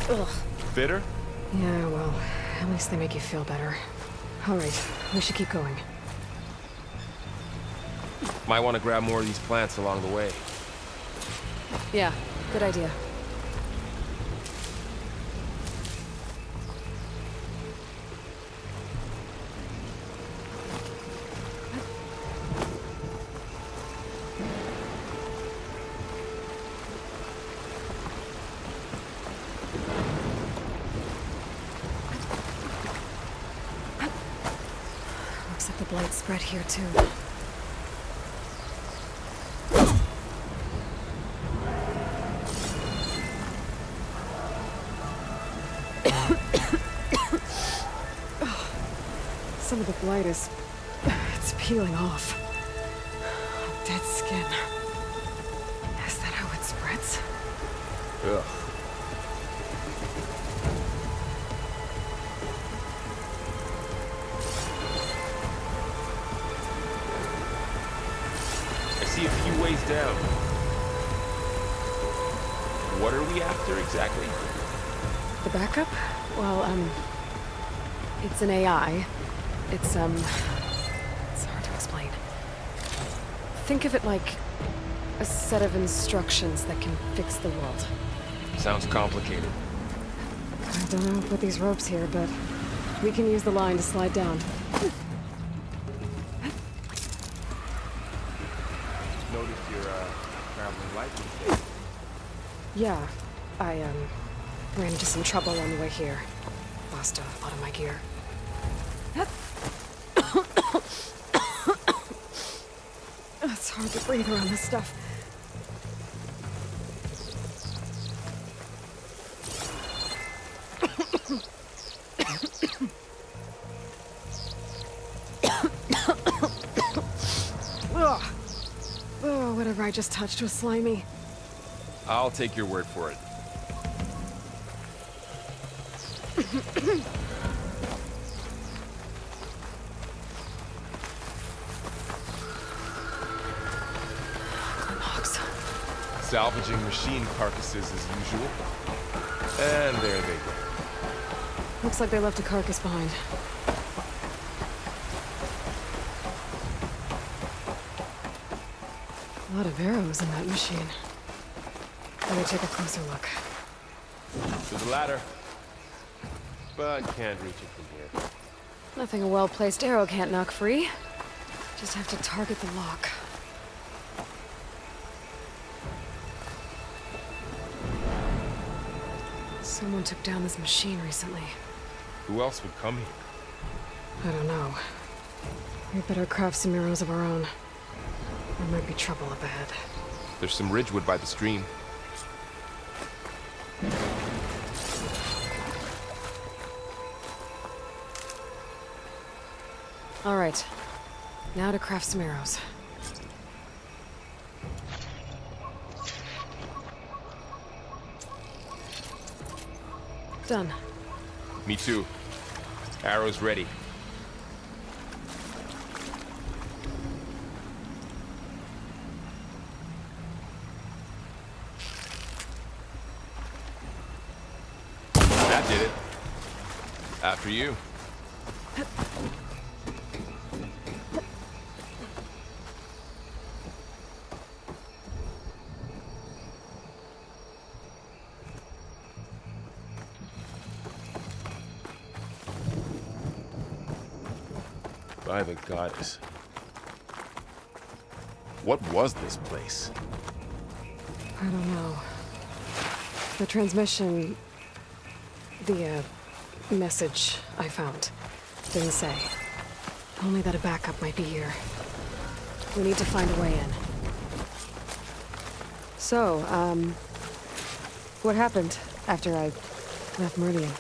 Ugh. Bitter? Yeah, well, at least they make you feel better. All right, we should keep going. Might want to grab more of these plants along the way. Yeah, good idea. Looks like the blight spread here too. Some of the blight is... it's peeling off. Dead skin. Is that how it spreads? Ugh. I see a few ways down. What are we after exactly? The backup? Well, it's an AI. It's hard to explain. Think of it like a set of instructions that can fix the world. Sounds complicated. I don't know with these ropes here, but we can use the line to slide down. Noticed you're, traveling light these days. Yeah, I, ran into some trouble on the way here. Lost a lot of my gear. It's hard to breathe around this stuff. Ugh. Oh, whatever I just touched was slimy. I'll take your word for it. Salvaging machine carcasses as usual. And there they go. Looks like they left a carcass behind. A lot of arrows in that machine. Better take a closer look. There's a ladder. But can't reach it from here. Nothing a well-placed arrow can't knock free. Just have to target the lock. Someone took down this machine recently. Who else would come here? I don't know. We better craft some arrows of our own. There might be trouble up ahead. There's some ridgewood by the stream. All right. Now to craft some arrows. Done. Me too. Arrows ready. That did it. After you. By the goddess. What was this place? I don't know. The transmission... the, message I found didn't say. Only that a backup might be here. We need to find a way in. So, what happened after I left Meridian?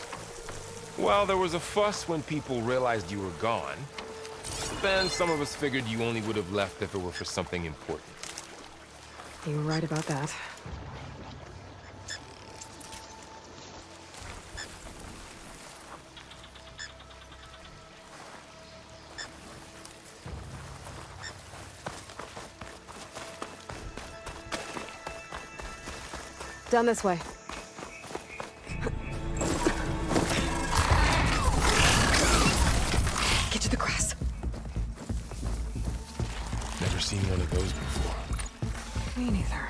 Well, there was a fuss when people realized you were gone. Then some of us figured you only would have left if it were for something important. You were right about that. Down this way. seen one of those before. Me neither.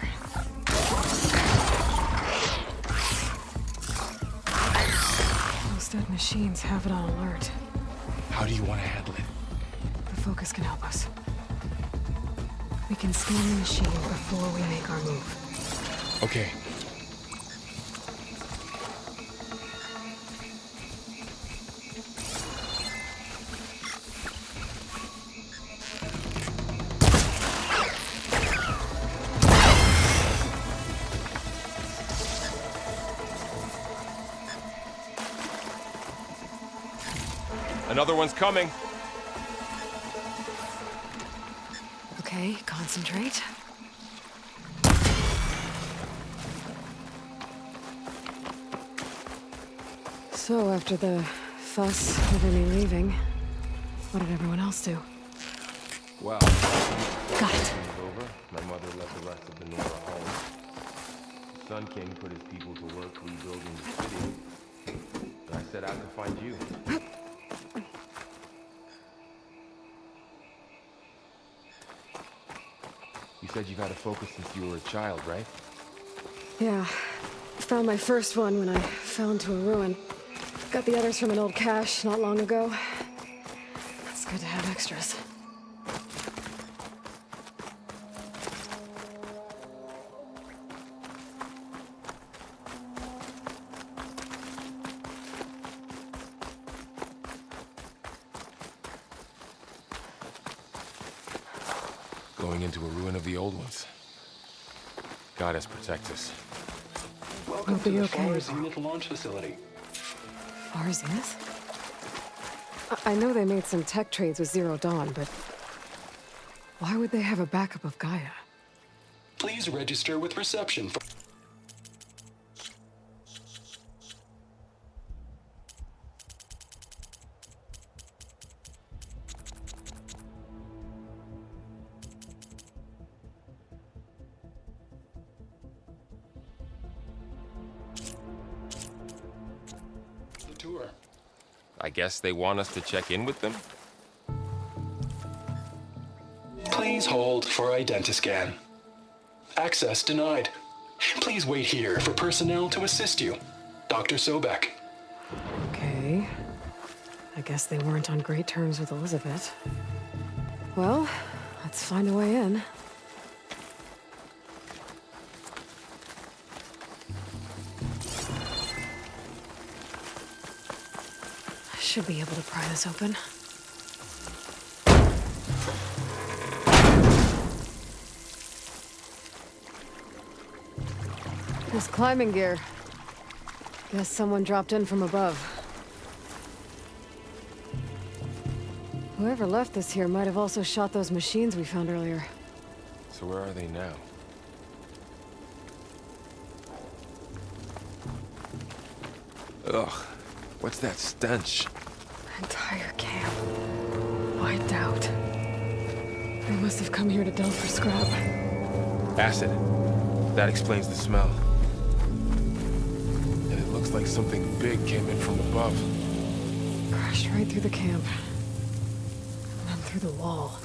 Most dead machines have it on alert. How do you want to handle it? The focus can help us. We can scan the machine before we make our move. Okay. Another one's coming. Okay, concentrate. So, after the fuss over me leaving, what did everyone else do? Well, Got it. over. My mother left the rest of the Nora home. The Sun King put his people to work rebuilding the city. And I set out to find you. You said you got a focus since you were a child, right? Yeah. Found my first one when I fell into a ruin. Got the others from an old cache not long ago. It's good to have extras. Going into a ruin of the old ones. Goddess protect us. Welcome Hope to the you're okay. Far Zenith launch facility. Far Zenith? I know they made some tech trades with Zero Dawn, but why would they have a backup of Gaia? Please register with reception for the tour. I guess they want us to check in with them? Please hold for identiscan. Access denied. Please wait here for personnel to assist you. Dr. Sobek. Okay. I guess they weren't on great terms with Elizabeth. Well, let's find a way in. I should be able to pry this open. This climbing gear. Guess someone dropped in from above. Whoever left this here might have also shot those machines we found earlier. So where are they now? Ugh, what's that stench? Entire camp. Wiped out. They must have come here to delve for scrap. Acid. That explains the smell. And it looks like something big came in from above. Crashed right through the camp. And then through the wall.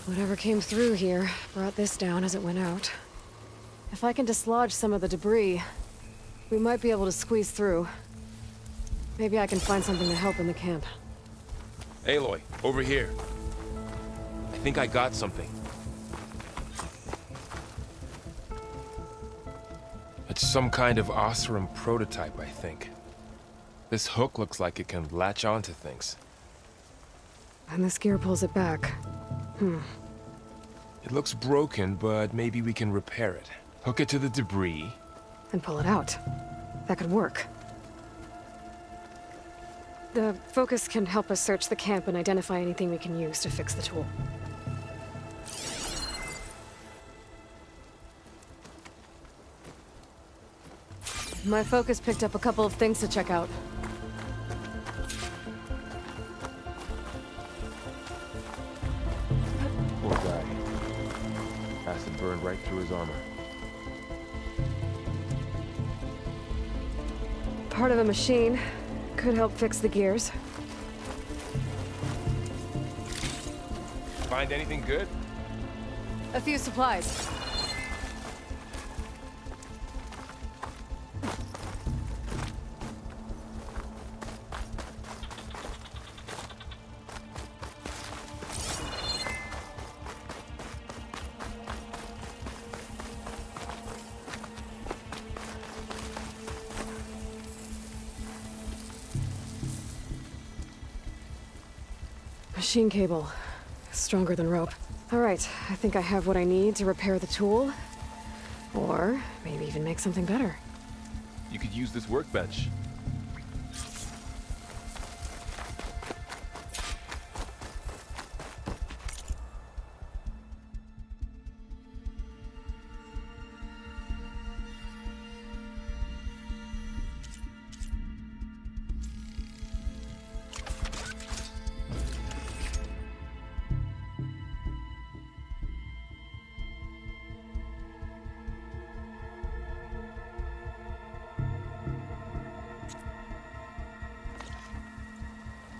Whatever came through here brought this down as it went out. If I can dislodge some of the debris, we might be able to squeeze through. Maybe I can find something to help in the camp. Aloy, over here. I think I got something. It's some kind of Oseram prototype, I think. This hook looks like it can latch onto things. And this gear pulls it back. It looks broken, but maybe we can repair it. Hook it to the debris. And pull it out. That could work. The focus can help us search the camp and identify anything we can use to fix the tool. My focus picked up a couple of things to check out. Poor guy. Acid burned right through his armor. Part of a machine. Could help fix the gears. Find anything good? A few supplies. Machine cable. Stronger than rope. All right, I think I have what I need to repair the tool. Or maybe even make something better. You could use this workbench.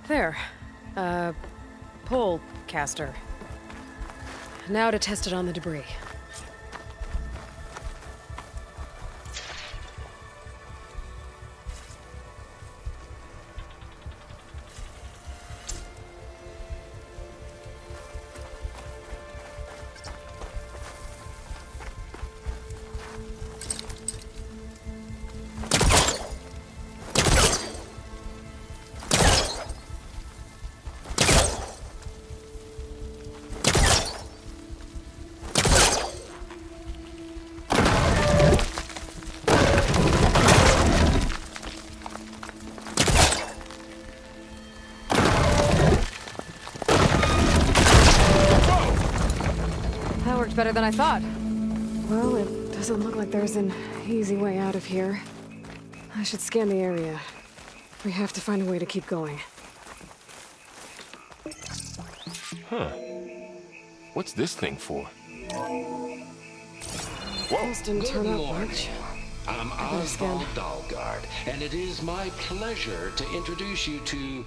There. Pole caster. Now to test it on the debris. Better than I thought. Well, it doesn't look like there's an easy way out of here. I should scan the area. We have to find a way to keep going. Huh. What's this thing for? Almost didn't turn out much. I'm Oswald Dalgard, and it is my pleasure to introduce you to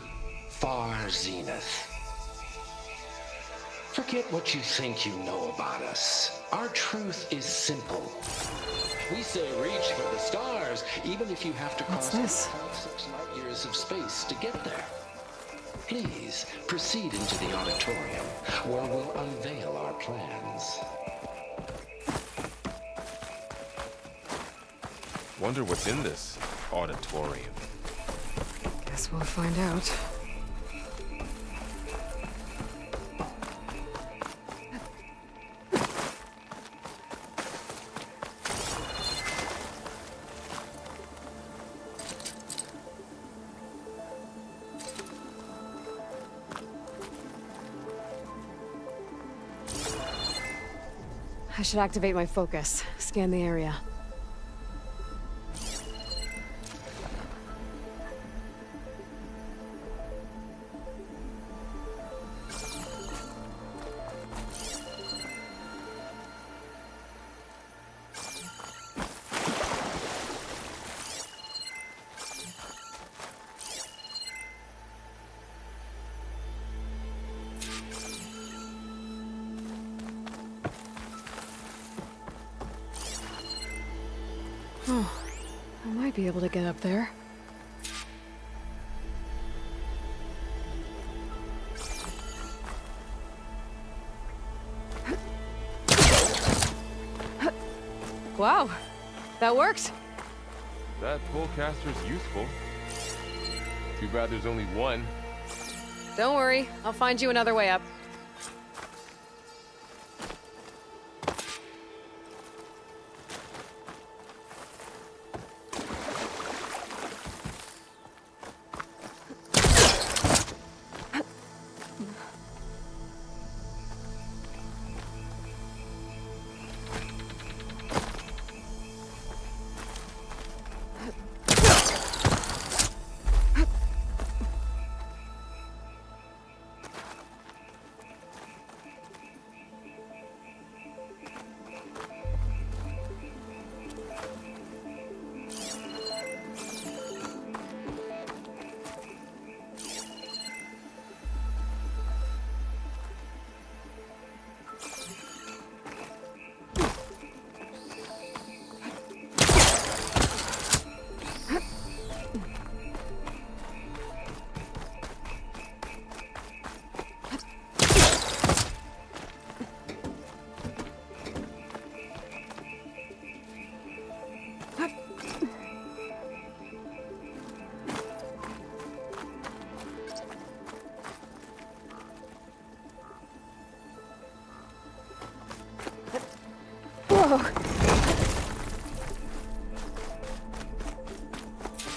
Far Zenith. Forget what you think you know about us. Our truth is simple. We say reach for the stars, even if you have to cross 6 light years of space to get there. Please proceed into the auditorium, where we'll unveil our plans. Wonder what's in this auditorium. Guess we'll find out. I should activate my focus. Scan the area. Oh, I might be able to get up there. Wow, that worked. That pole caster's useful. Too bad there's only one. Don't worry, I'll find you another way up.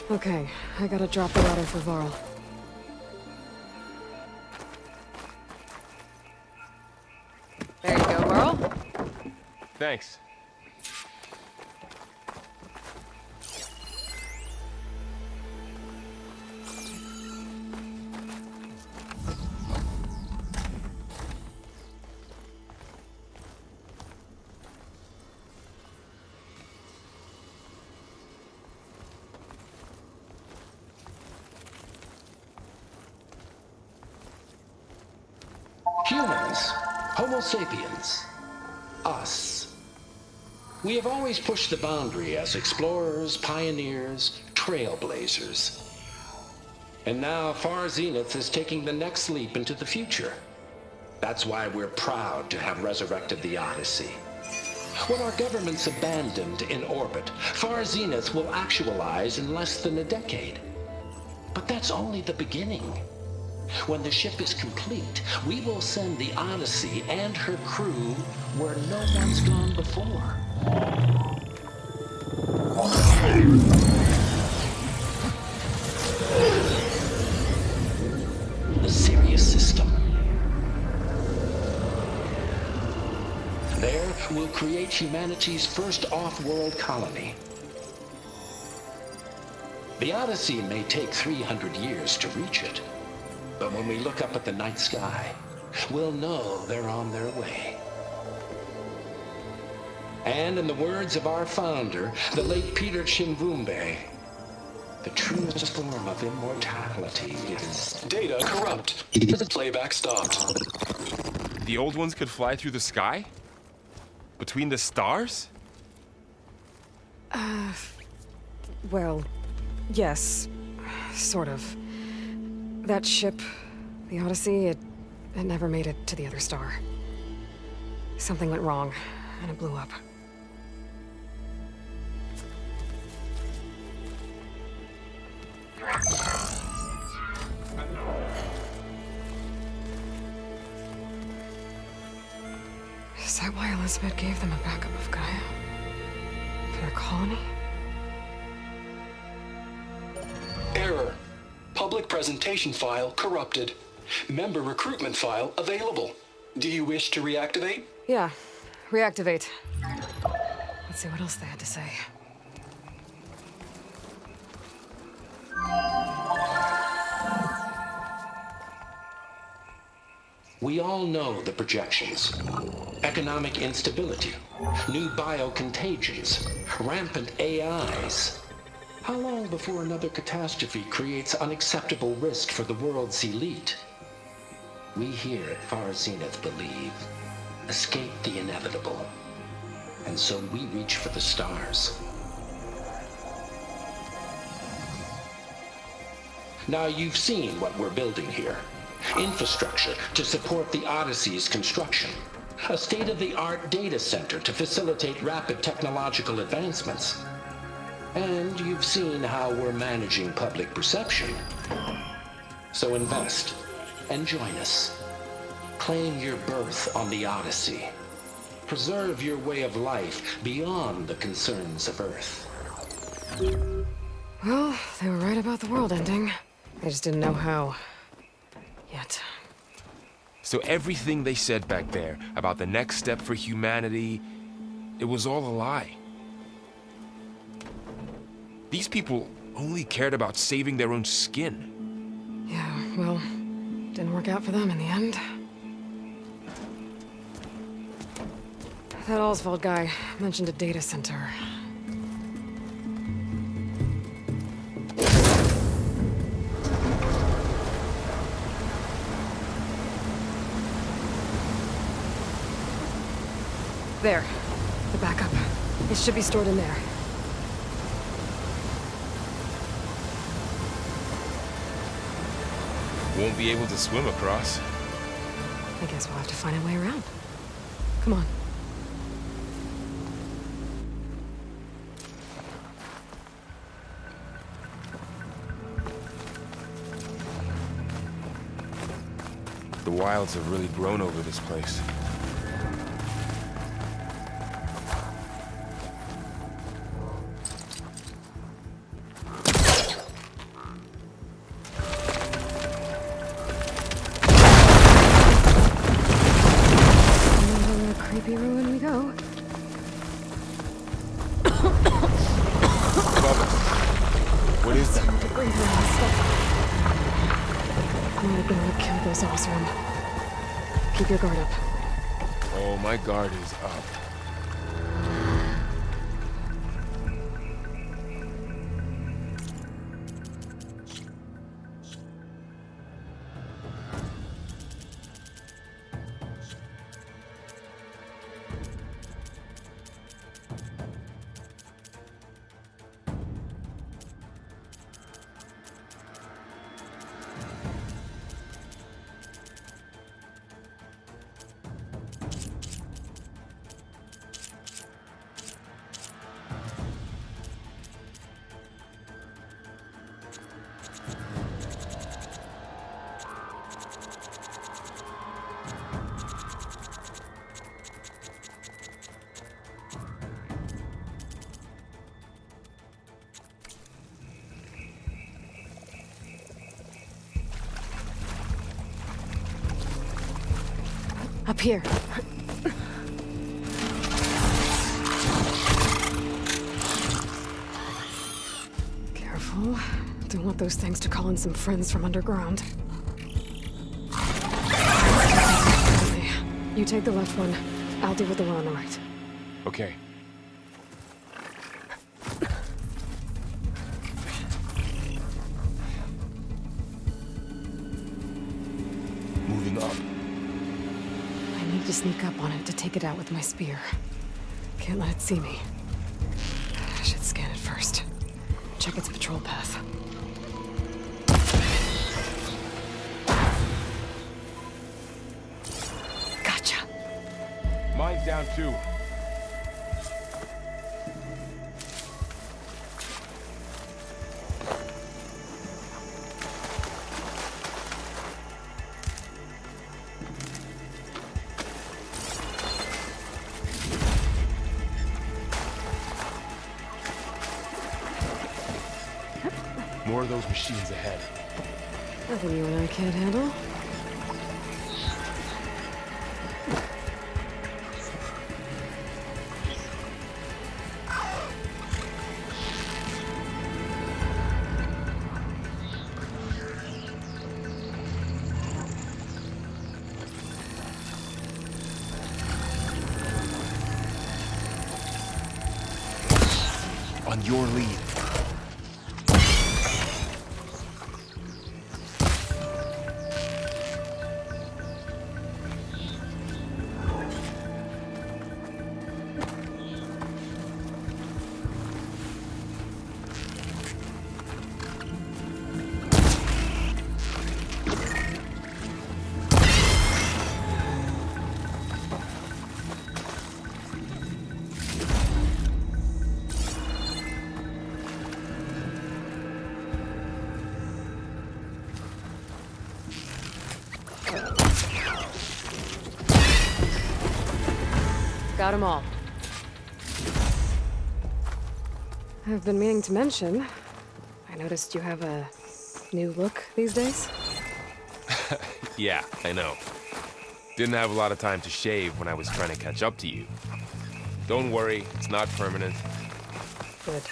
Okay, I gotta drop the ladder for Varl. There you go, Varl. Thanks. Humans, Homo sapiens, us. We have always pushed the boundary as explorers, pioneers, trailblazers. And now Far Zenith is taking the next leap into the future. That's why we're proud to have resurrected the Odyssey. When our government's abandoned in orbit, Far Zenith will actualize in less than a decade. But that's only the beginning. When the ship is complete, we will send the Odyssey and her crew where no one's gone before. The Sirius system. There, we'll create humanity's first off-world colony. The Odyssey may take 300 years to reach it. But when we look up at the night sky, we'll know they're on their way. And in the words of our founder, the late Peter Chimvumbe, the truest form of immortality is... Data corrupt. Playback stopped. The old ones could fly through the sky? Between the stars? Well, yes. Sort of. That ship, the Odyssey, it never made it to the other star. Something went wrong, and it blew up. Is that why Elizabeth gave them a backup of Gaia? For their colony? Error. Public presentation file corrupted. Member recruitment file available. Do you wish to reactivate? Yeah, reactivate. Let's see what else they had to say. We all know the projections. Economic instability, new biocontagions, rampant AIs. How long before another catastrophe creates unacceptable risk for the world's elite? We here at Far Zenith believe, escape the inevitable. And so we reach for the stars. Now you've seen what we're building here. Infrastructure to support the Odyssey's construction. A state-of-the-art data center to facilitate rapid technological advancements. And you've seen how we're managing public perception. So invest and join us. Claim your berth on the Odyssey. Preserve your way of life beyond the concerns of Earth. Well, they were right about the world ending. They just didn't know how. Yet. So everything they said back there about the next step for humanity, it was all a lie. These people only cared about saving their own skin. Yeah, well, didn't work out for them in the end. That Oswald guy mentioned a data center. There. The backup. It should be stored in there. Won't be able to swim across. I guess we'll have to find a way around. Come on. The wilds have really grown over this place. what killed those Osram. Keep your guard up. Oh, my guard is up. Up here. Careful. Don't want those things to call in some friends from underground. Okay. You take the left one. I'll deal with the one on the right. Okay. Moving up. I need to sneak up on it to take it out with my spear. Can't let it see me. I should scan it first. Check its patrol path. Gotcha. Mine's down too. More of those machines ahead. Nothing you and I can't handle. On your lead. Got them all. I've been meaning to mention, I noticed you have a new look these days. Yeah, I know. Didn't have a lot of time to shave when I was trying to catch up to you. Don't worry, it's not permanent. Good.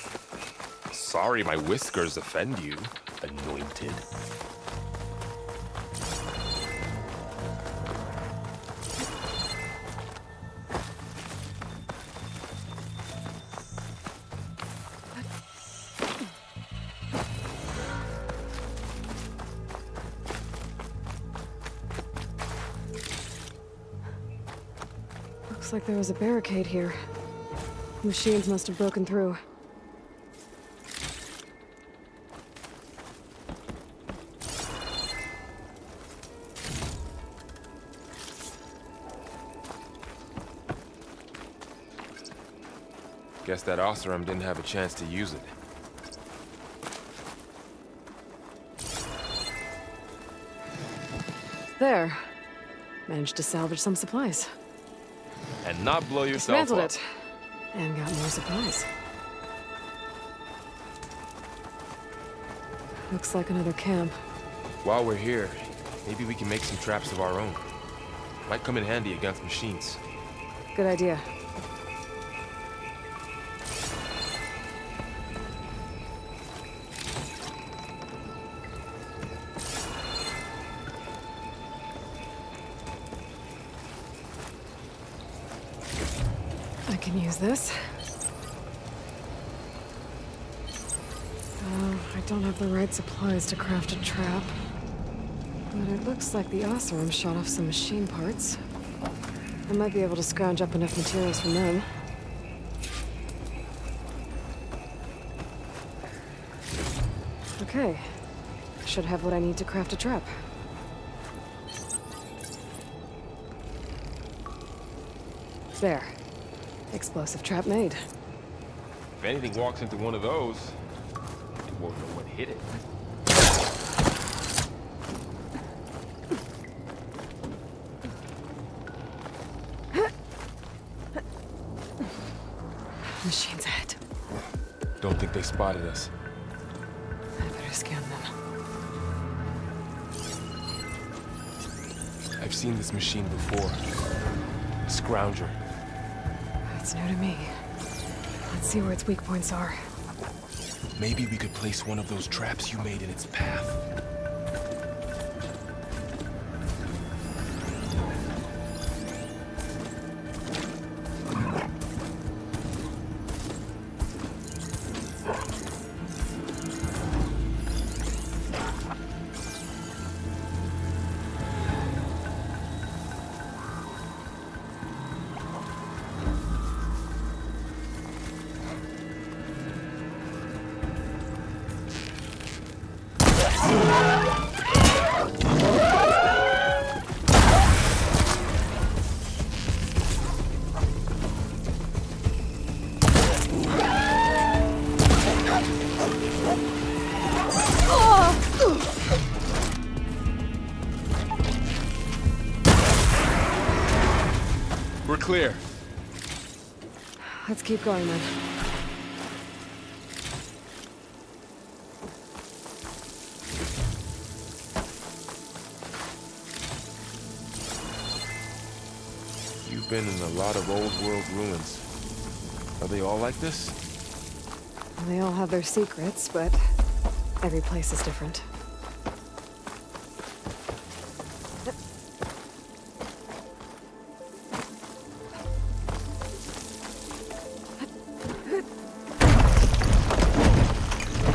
Sorry my whiskers offend you, anointed. Looks like there was a barricade here. Machines must have broken through. Guess that Osram didn't have a chance to use it. There. Managed to salvage some supplies. And not blow yourself Dismantled up. it. And got more supplies. Looks like another camp. While we're here, maybe we can make some traps of our own. Might come in handy against machines. Good idea. can use this. I don't have the right supplies to craft a trap. But it looks like the Oseram shot off some machine parts. I might be able to scrounge up enough materials from them. Okay. Should have what I need to craft a trap. There. Explosive trap made. If anything walks into one of those, it won't know what hit it. Machines ahead. Don't think they spotted us. I better scan them. I've seen this machine before. A scrounger. It's new to me. Let's see where its weak points are. Maybe we could place one of those traps you made in its path. We're clear. Let's keep going then. You've been in a lot of old world ruins. Are they all like this? They all have their secrets, but every place is different.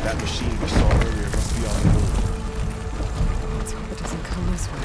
That machine we saw earlier must be on the move. Let's hope it doesn't come this way.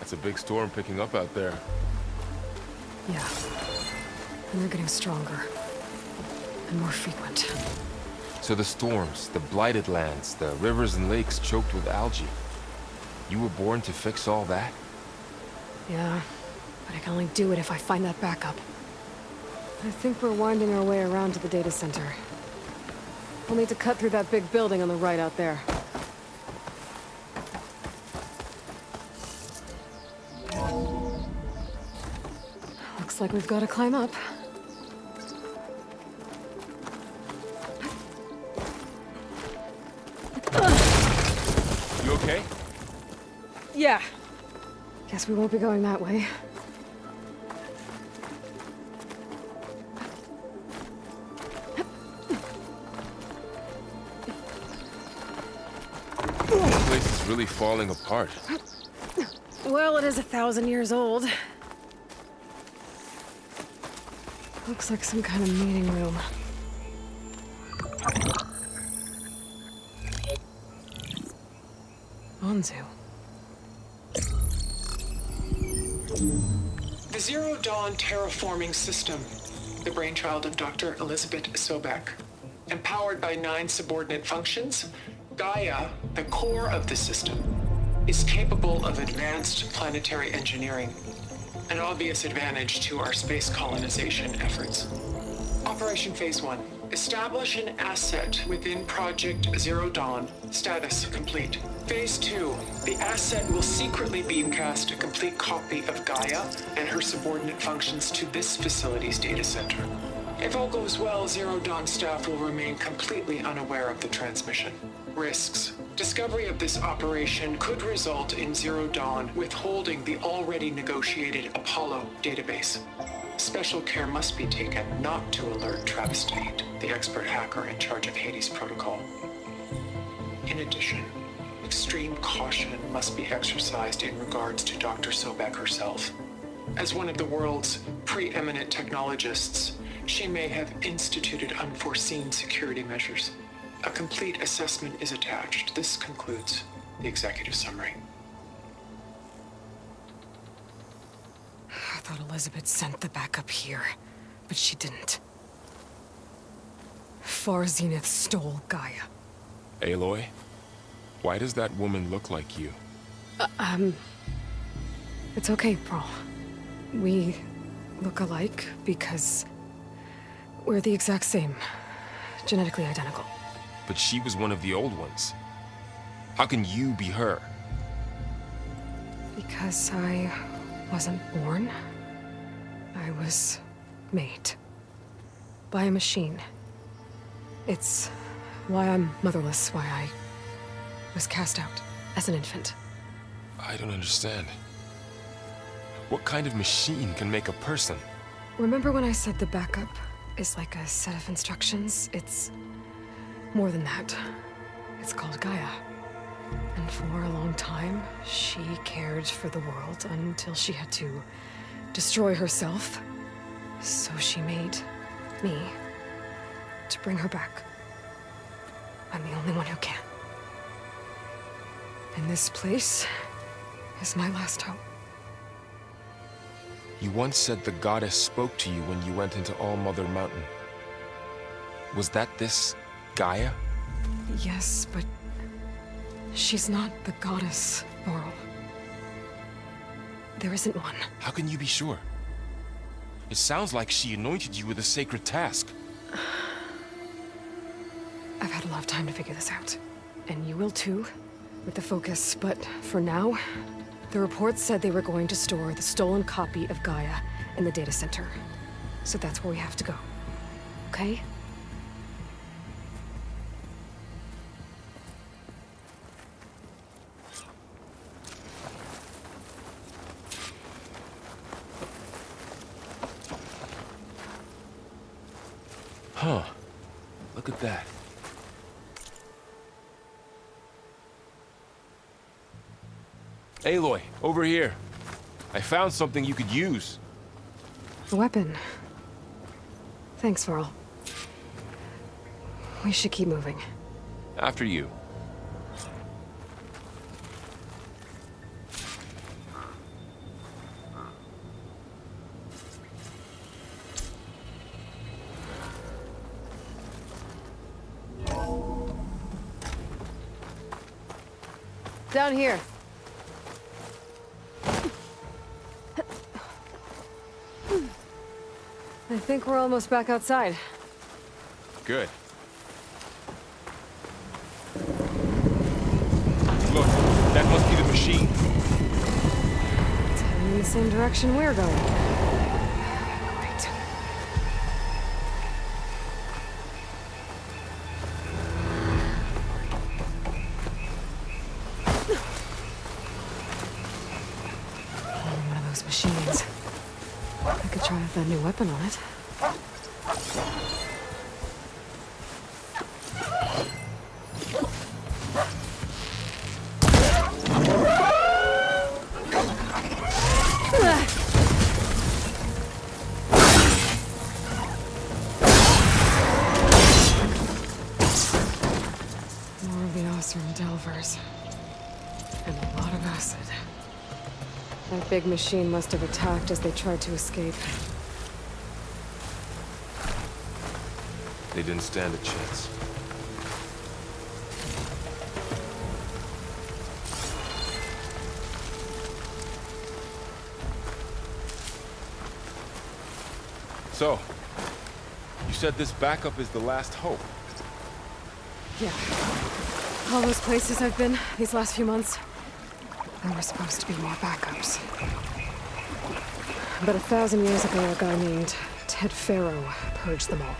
It's a big storm picking up out there. Yeah. And they're getting stronger. And more frequent. So the storms, the blighted lands, the rivers and lakes choked with algae. You were born to fix all that? Yeah. But I can only do it if I find that backup. I think we're winding our way around to the data center. We'll need to cut through that big building on the right out there. Looks like we've got to climb up. You okay? Yeah. Guess we won't be going that way. This place is really falling apart. Well, it is 1,000 years old. Looks like some kind of meeting room. Onzu. The Zero Dawn terraforming system, the brainchild of Dr. Elizabeth Sobek. Empowered by 9 subordinate functions, Gaia, the core of the system, is capable of advanced planetary engineering, an obvious advantage to our space colonization efforts. Operation Phase 1 Establish an asset within Project Zero Dawn. Status complete. Phase 2. The asset will secretly beamcast a complete copy of Gaia and her subordinate functions to this facility's data center. If all goes well, Zero Dawn staff will remain completely unaware of the transmission. Risks. Discovery of this operation could result in Zero Dawn withholding the already negotiated Apollo database. Special care must be taken not to alert Travis Tate, the expert hacker in charge of Hades Protocol. In addition, extreme caution must be exercised in regards to Dr. Sobek herself. As one of the world's preeminent technologists, she may have instituted unforeseen security measures. A complete assessment is attached. This concludes the executive summary. I thought Elizabeth sent the backup here, but she didn't. Far Zenith stole Gaia. Aloy, why does that woman look like you? It's okay, Pearl. We look alike because we're the exact same. Genetically identical. But she was one of the old ones. How can you be her? Because I wasn't born. I was made. By a machine. It's why I'm motherless, why I was cast out as an infant. I don't understand. What kind of machine can make a person? Remember when I said the backup is like a set of instructions? It's more than that. It's called Gaia. And for a long time, she cared for the world until she had to destroy herself. So she made me to bring her back. I'm the only one who can. And this place is my last hope. You once said the goddess spoke to you when you went into All Mother Mountain. Was that this Gaia? Yes, but she's not the goddess, Laurel. There isn't one. How can you be sure? It sounds like she anointed you with a sacred task. I've had a lot of time to figure this out. And you will too, with the focus. But for now, the reports said they were going to store the stolen copy of Gaia in the data center. So that's where we have to go. Okay? Huh. Look at that. Aloy, over here. I found something you could use. A weapon. Thanks, Varl. We should keep moving. After you. Down here. I think we're almost back outside. Good. Look, that must be the machine. It's heading in the same direction we're going. Great. One of those machines. I could try out that new weapon on it. More of the awesome Delvers. And a lot of acid. That big machine must have attacked as they tried to escape. They didn't stand a chance. So, you said this backup is the last hope. Yeah. All those places I've been these last few months, there were supposed to be more backups. But 1,000 years ago, a guy named Ted Pharaoh purged them all.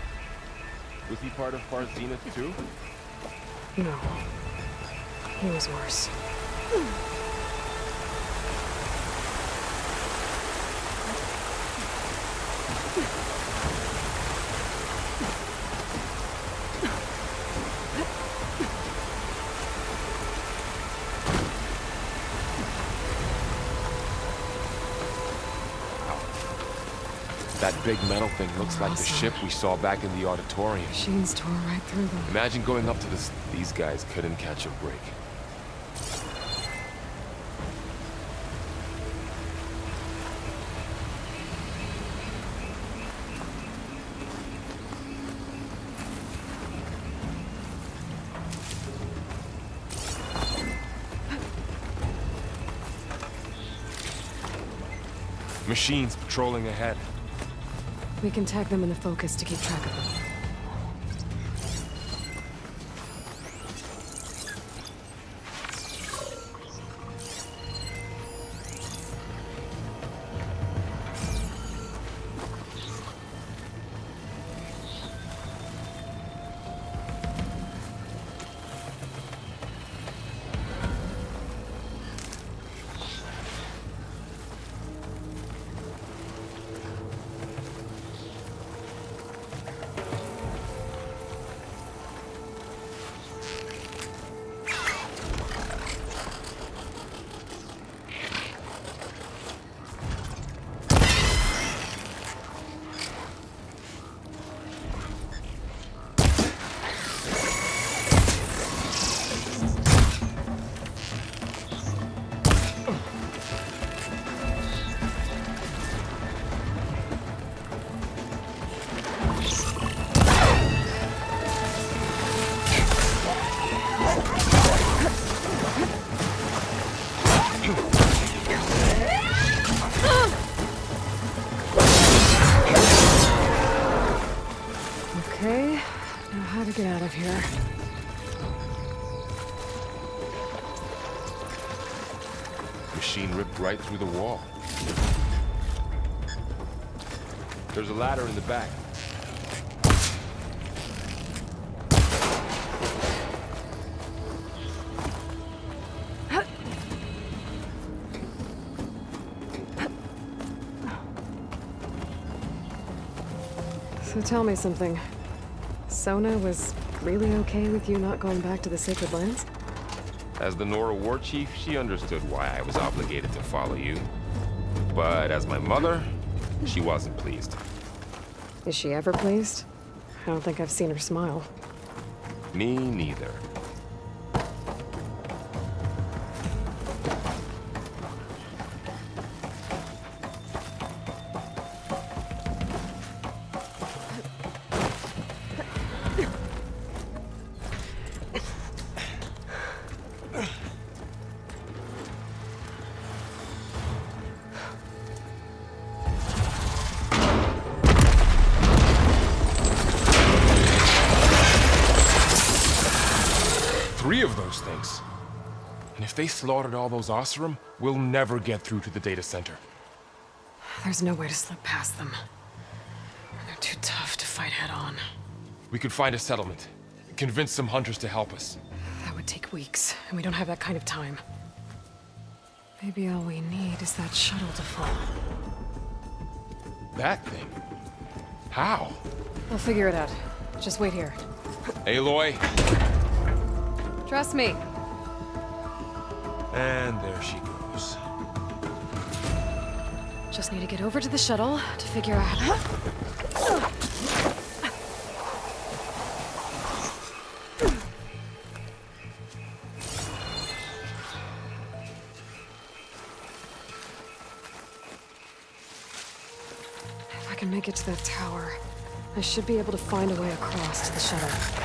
Was he part of Far Zenith too? No. He was worse. That big metal thing looks like the Awesome. ship we saw back in the auditorium. Machines tore right through them. Imagine going up to this. These guys couldn't catch a break. Machines patrolling ahead. We can tag them in the focus to keep track of them. Okay, now how to get out of here. Machine ripped right through the wall. There's a ladder in the back. So tell me something. Sona was really okay with you not going back to the Sacred Lands? As the Nora war chief, she understood why I was obligated to follow you. But as my mother, she wasn't pleased. Is she ever pleased? I don't think I've seen her smile. Me neither. Three of those things. And if they slaughtered all those Oseram, we'll never get through to the data center. There's no way to slip past them. They're too tough to fight head on. We could find a settlement. Convince some hunters to help us. That would take weeks, and we don't have that kind of time. Maybe all we need is that shuttle to fall. That thing? How? I'll figure it out. Just wait here. Aloy. Trust me. And there she goes. Just need to get over to the shuttle to figure out... If I can make it to that tower, I should be able to find a way across to the shuttle.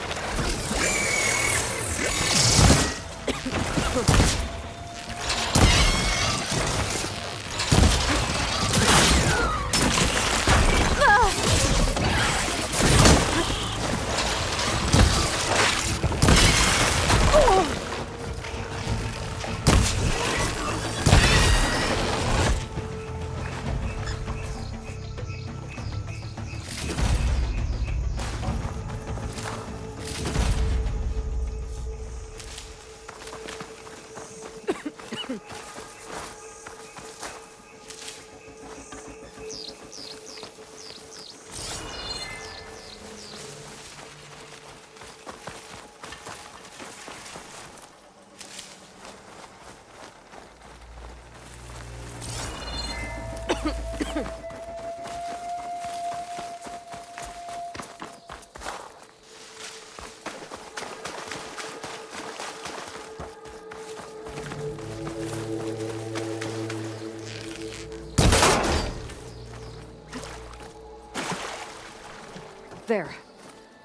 There.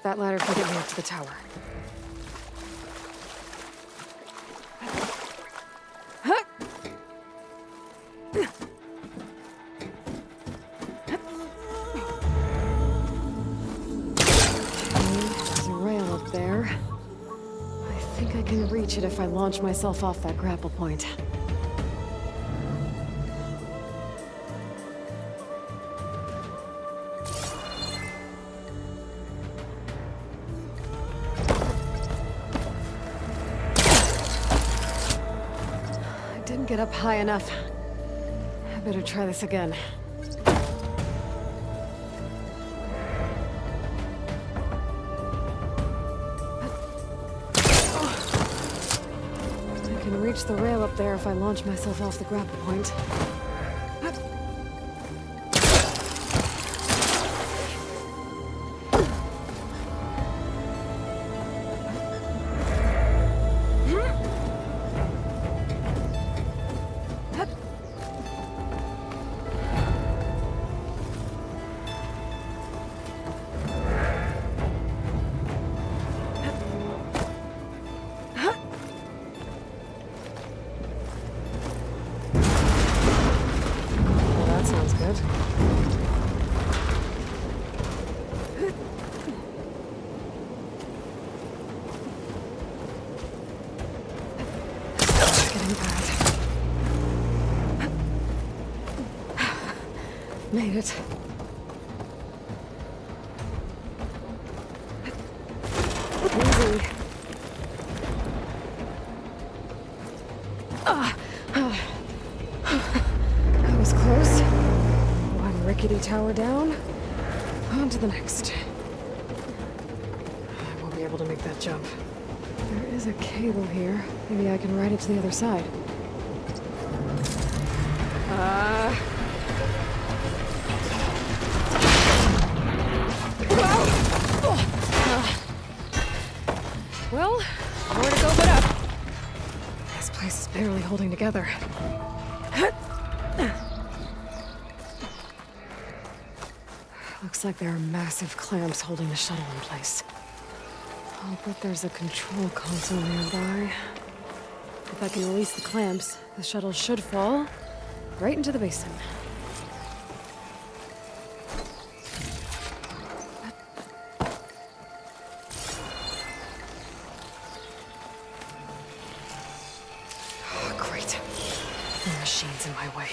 That ladder can get me up to the tower. There's a rail up there. I think I can reach it if I launch myself off that grapple point. Get up high enough. I better try this again. I can reach the rail up there if I launch myself off the grapple point. Made it. Easy. That was close. One rickety tower down. On to the next. I won't be able to make that jump. There is a cable here. Maybe I can ride it to the other side. Well, nowhere to go but up. This place is barely holding together. Looks like there are massive clamps holding the shuttle in place. I'll bet there's a control console nearby. If I can release the clamps, the shuttle should fall right into the basin. In my way.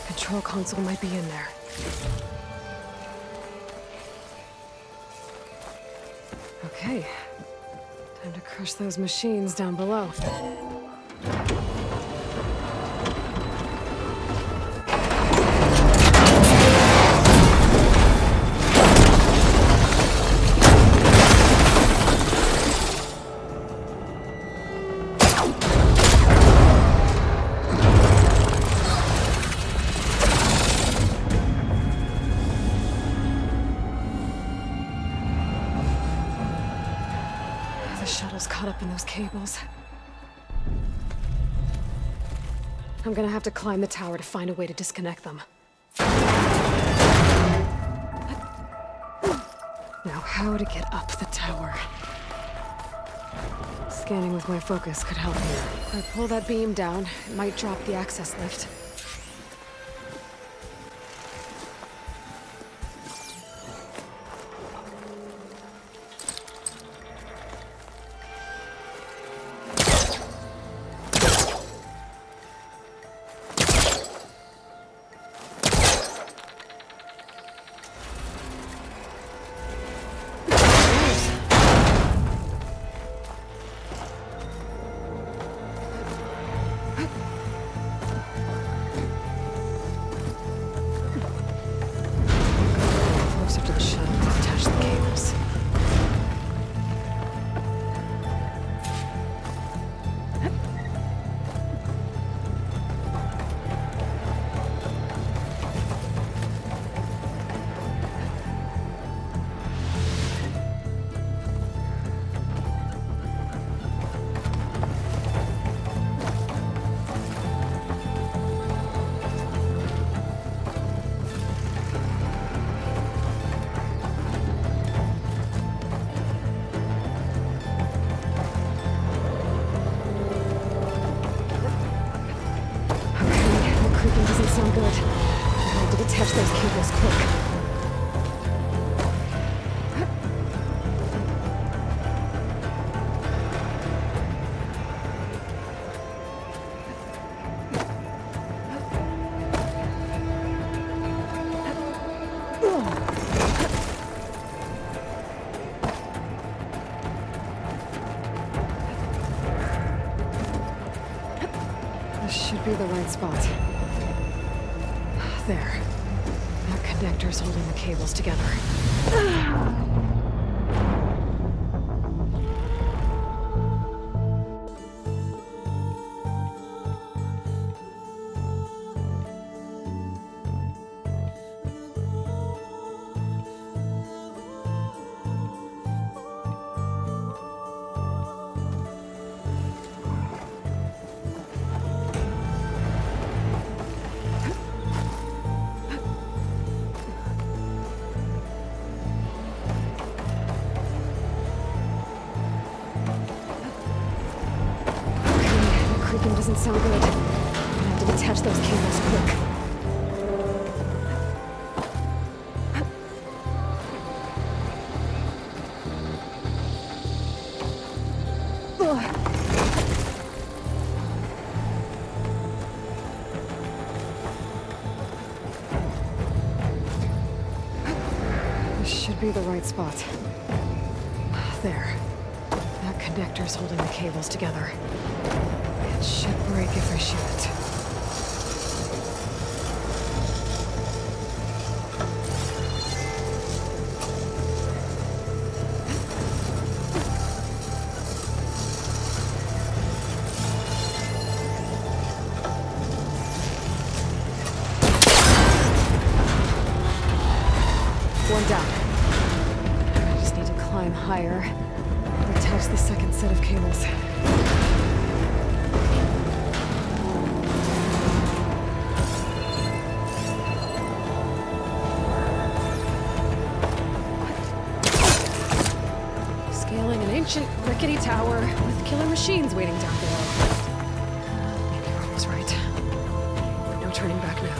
Control console might be in there. Okay, time to crush those machines down below. Caught up in those cables. I'm gonna have to climb the tower to find a way to disconnect them. Now, how to get up the tower? Scanning with my focus could help here. If I pull that beam down, it might drop the access lift. sound good. I need to detach those cables quick. Should be the right spot. There. That connector's holding the cables together. Doesn't sound good. I have to detach those cables quick. This should be the right spot. There. That connector's holding the cables together. It should break if I shoot it. One down. I just need to climb higher and attach the second set of cables. Ancient rickety tower with killer machines waiting down below. Maybe Rob was right. No turning back now.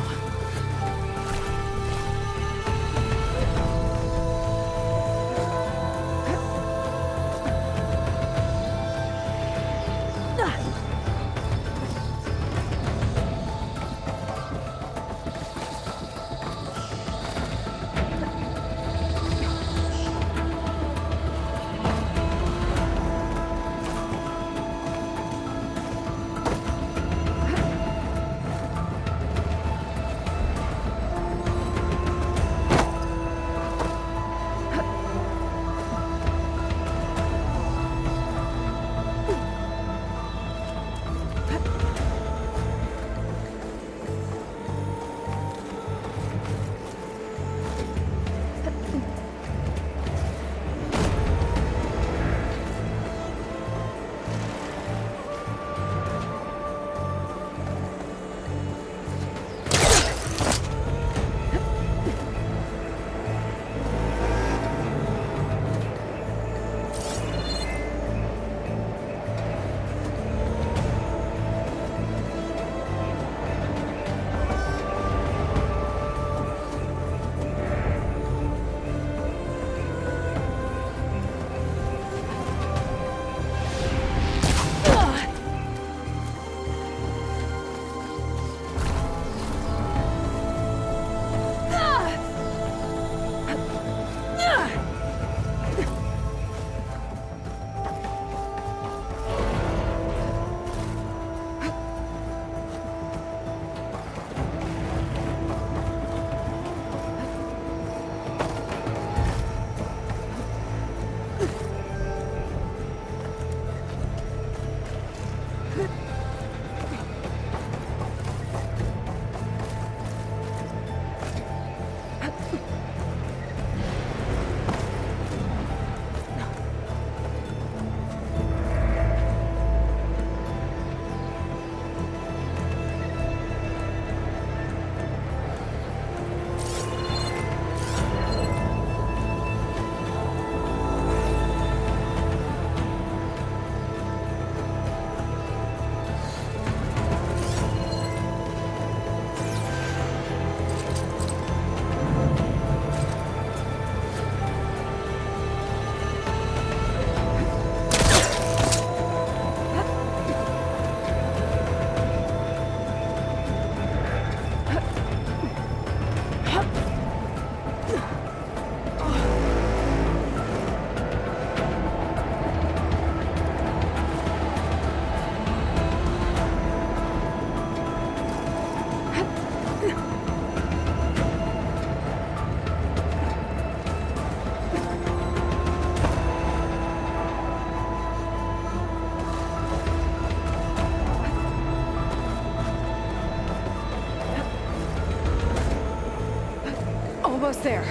Almost there.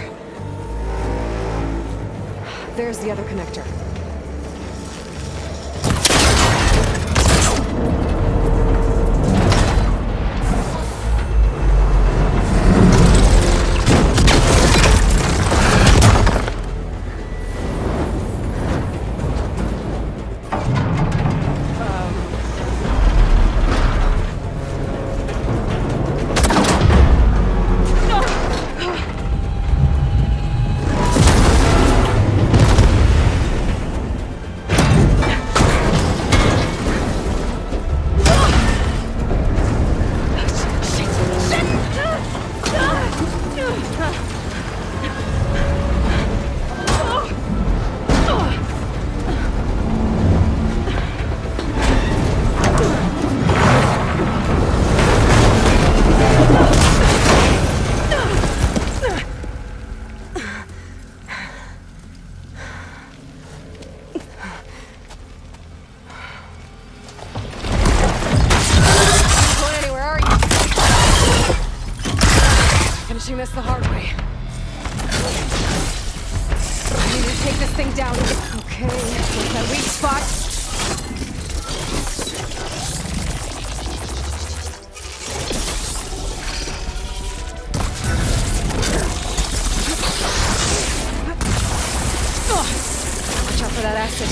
There's the other connector. This the hard way. I need to take this thing down. Okay, where's that weak spot? Watch out for that acid.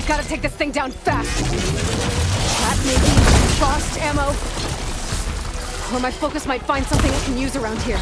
Gotta take this thing down fast. That may be frost ammo. Or my focus might find something I can use around here.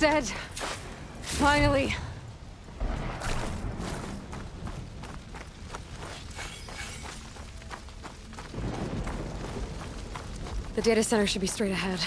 Dead. Finally. The data center should be straight ahead.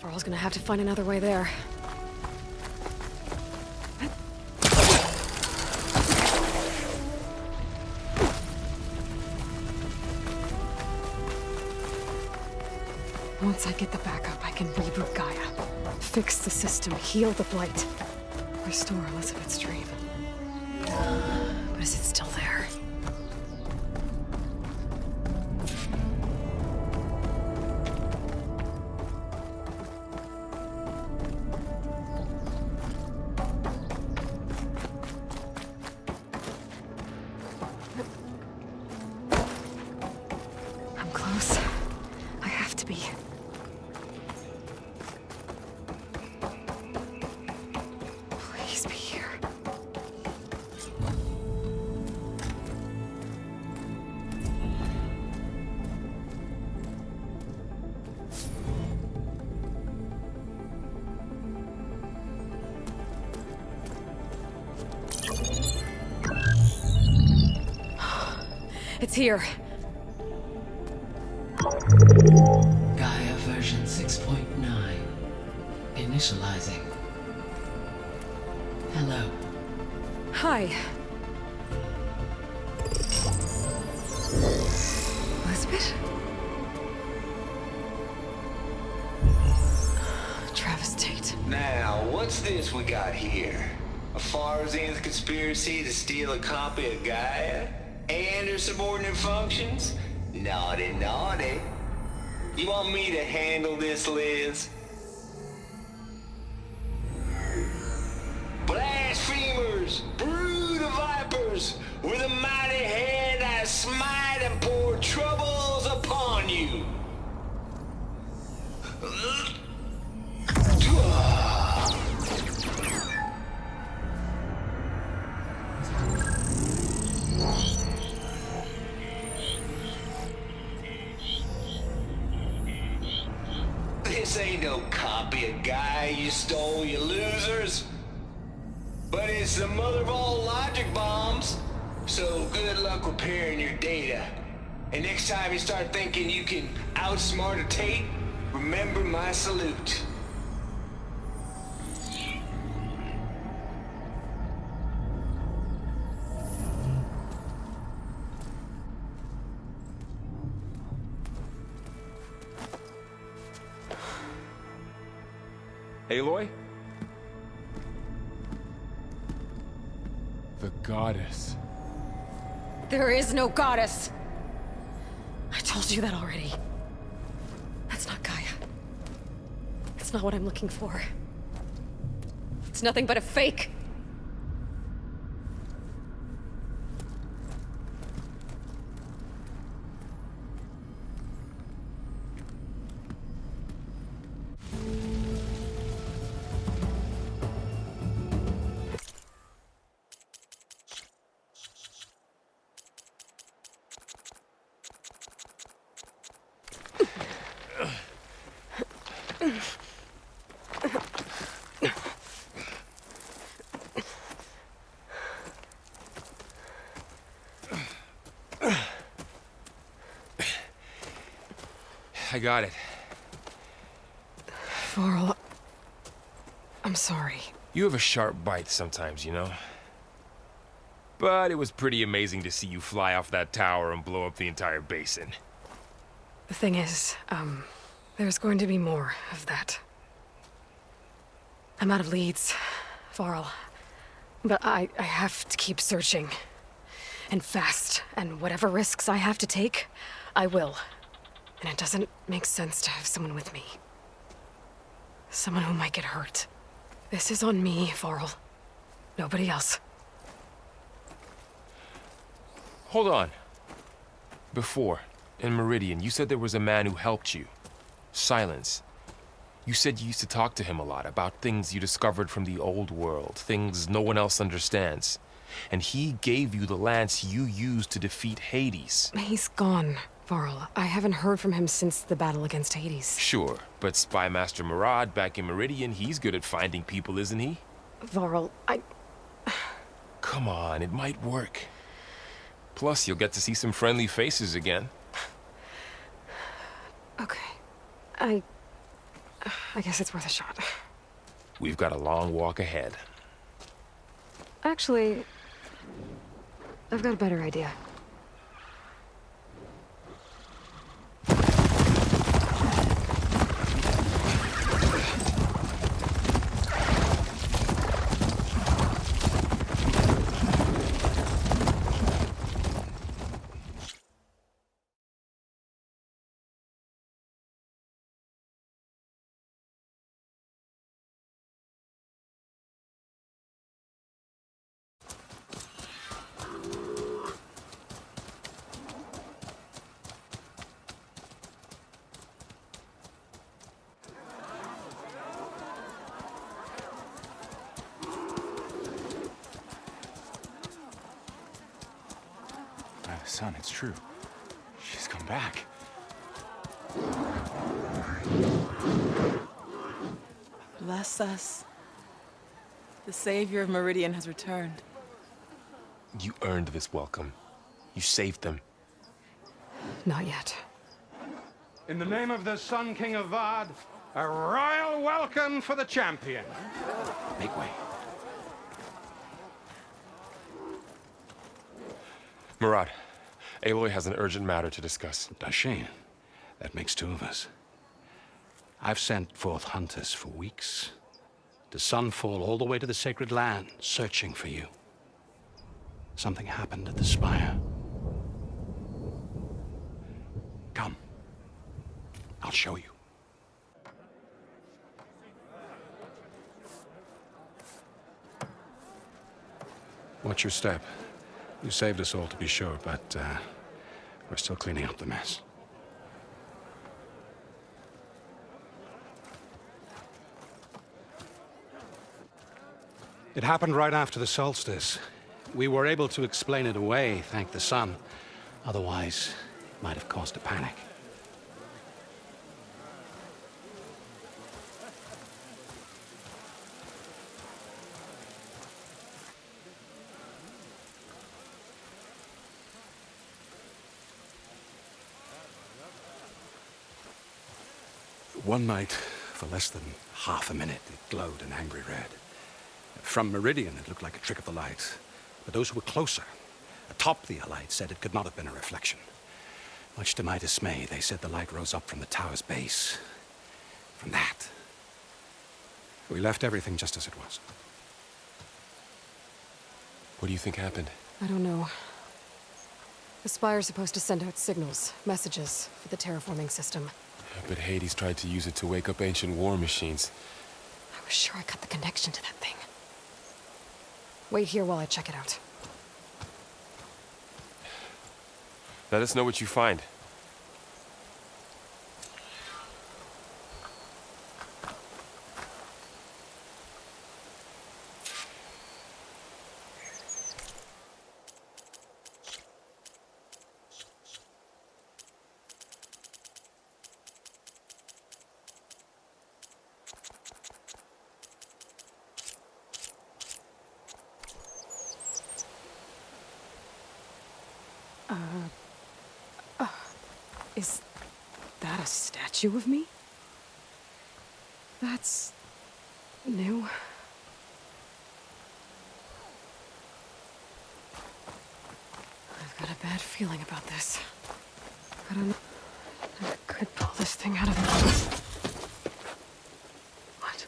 Varl's gonna have to find another way there. Once I get the backup, I can reboot Gaia, fix the system, heal the blight, restore Elizabeth's dream. But is it still there? I'm close. I have to be. Please be here. It's here. Gaia version 6.9. Initializing. Hello. Hi. Elizabeth? Travis Tate. Now, what's this we got here? A Farzian's conspiracy to steal a copy of Gaia? And her subordinate functions? Naughty, naughty. You want me to handle this, Liz? Blasphemers! Brood of vipers! With a mighty hand I smite and pour troubles upon you! This ain't no copy of Gaia you stole, you losers. But it's the mother of all logic bombs. So good luck repairing your data. And next time you start thinking you can outsmart a Tate, remember my salute. Aloy? The goddess. There is no goddess! I told you that already. That's not Gaia. It's not what I'm looking for. It's nothing but a fake. I got it. Varl, I'm sorry. You have a sharp bite sometimes, you know? But it was pretty amazing to see you fly off that tower and blow up the entire basin. The thing is, there's going to be more of that. I'm out of leads, Varl. But I have to keep searching. And fast. And whatever risks I have to take, I will. And it doesn't make sense to have someone with me. Someone who might get hurt. This is on me, Varl. Nobody else. Hold on. Before, in Meridian, you said there was a man who helped you. Silence. You said you used to talk to him a lot about things you discovered from the old world, things no one else understands. And he gave you the lance you used to defeat Hades. He's gone, Varl. I haven't heard from him since the battle against Hades. Sure, but Spy Master Murad back in Meridian, he's good at finding people, isn't he? Varl, Come on, it might work. Plus, you'll get to see some friendly faces again. Okay. I I guess it's worth a shot. We've got a long walk ahead. Actually, I've got a better idea. Son, it's true. She's come back. Bless us. The savior of Meridian has returned. You earned this welcome. You saved them. Not yet. In the name of the Sun King of Vard, a royal welcome for the champion. Make way. Murad, Aloy has an urgent matter to discuss. Dashane, that makes two of us. I've sent forth hunters for weeks, to sunfall all the way to the sacred land, searching for you. Something happened at the spire. Come. I'll show you. Watch your step. You saved us all, to be sure, but we're still cleaning up the mess. It happened right after the solstice. We were able to explain it away, thank the sun. Otherwise, it might have caused a panic. One night, for less than half a minute, it glowed an angry red. From Meridian, it looked like a trick of the light. But those who were closer, atop the light, said it could not have been a reflection. Much to my dismay, they said the light rose up from the tower's base. From that. We left everything just as it was. What do you think happened? I don't know. The spire's supposed to send out signals, messages, for the terraforming system. But Hades tried to use it to wake up ancient war machines. I was sure I cut the connection to that thing. Wait here while I check it out. Let us know what you find. Is that a statue of me? That's new. I've got a bad feeling about this. I don't know. I could pull this thing out of me. What?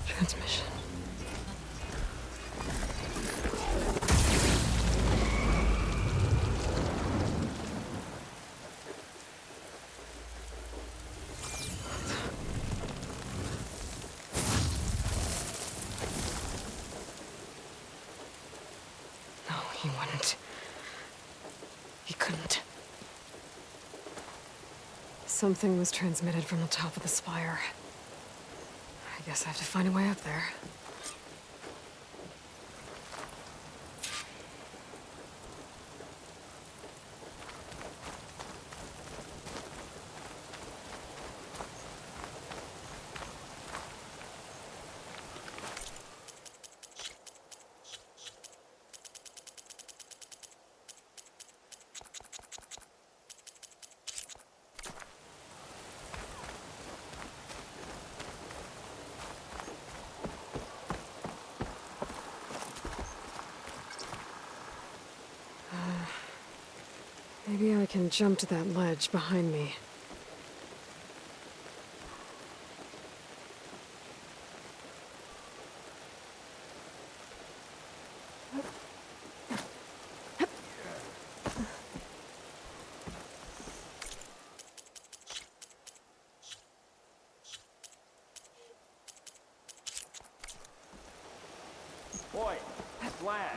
Transmission. No, he wouldn't. He couldn't. Something was transmitted from the top of the spire. I guess I have to find a way up there. Maybe I can jump to that ledge behind me. Boy, flag.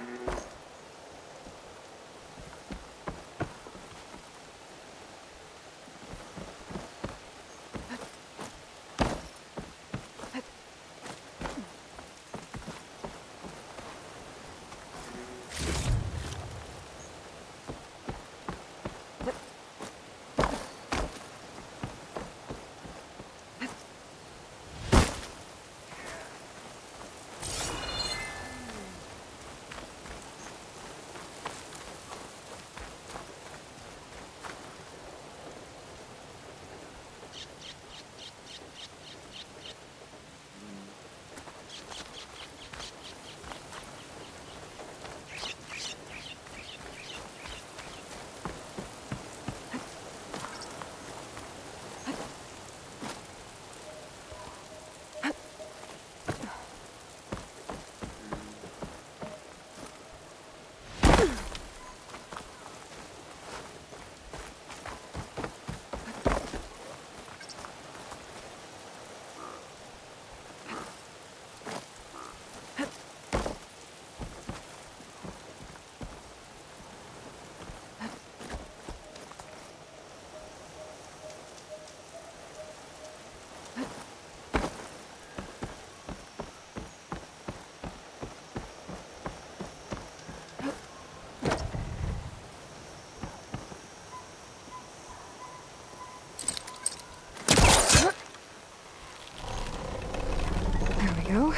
Go.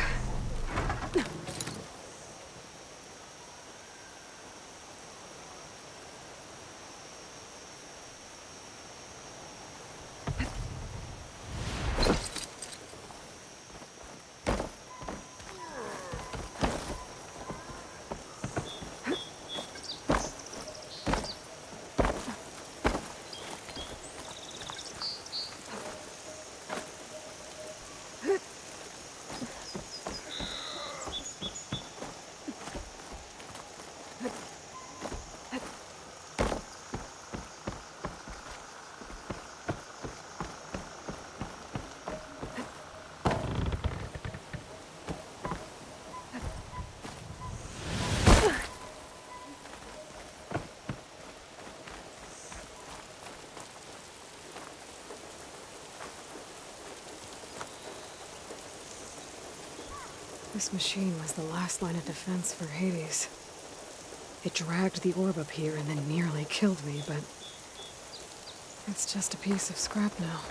This machine was the last line of defense for Hades. It dragged the orb up here and then nearly killed me, but it's just a piece of scrap now.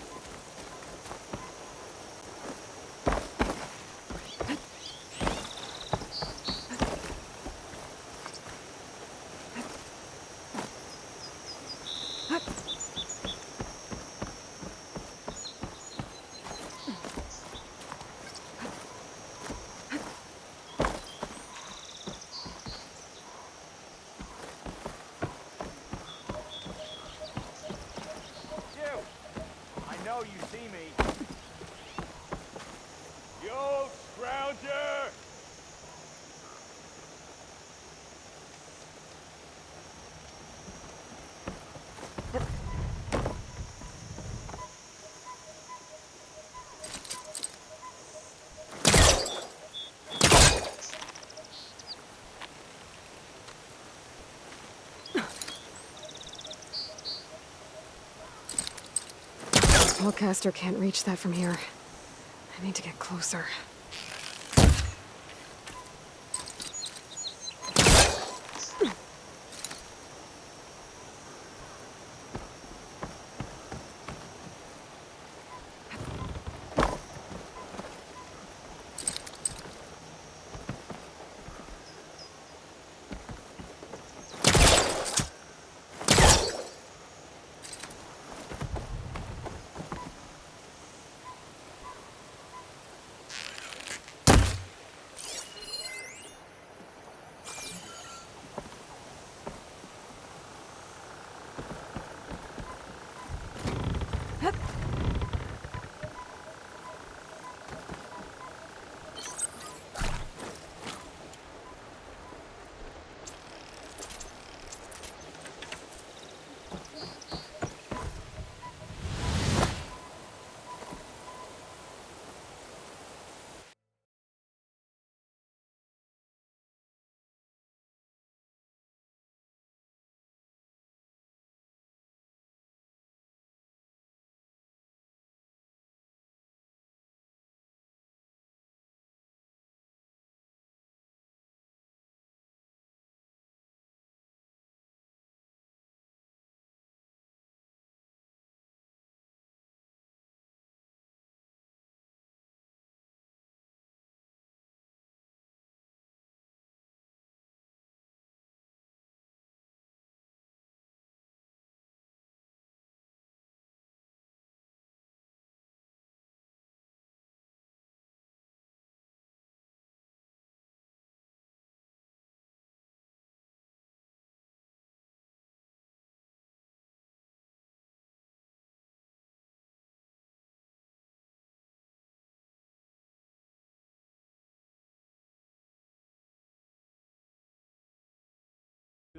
Spellcaster can't reach that from here. I need to get closer.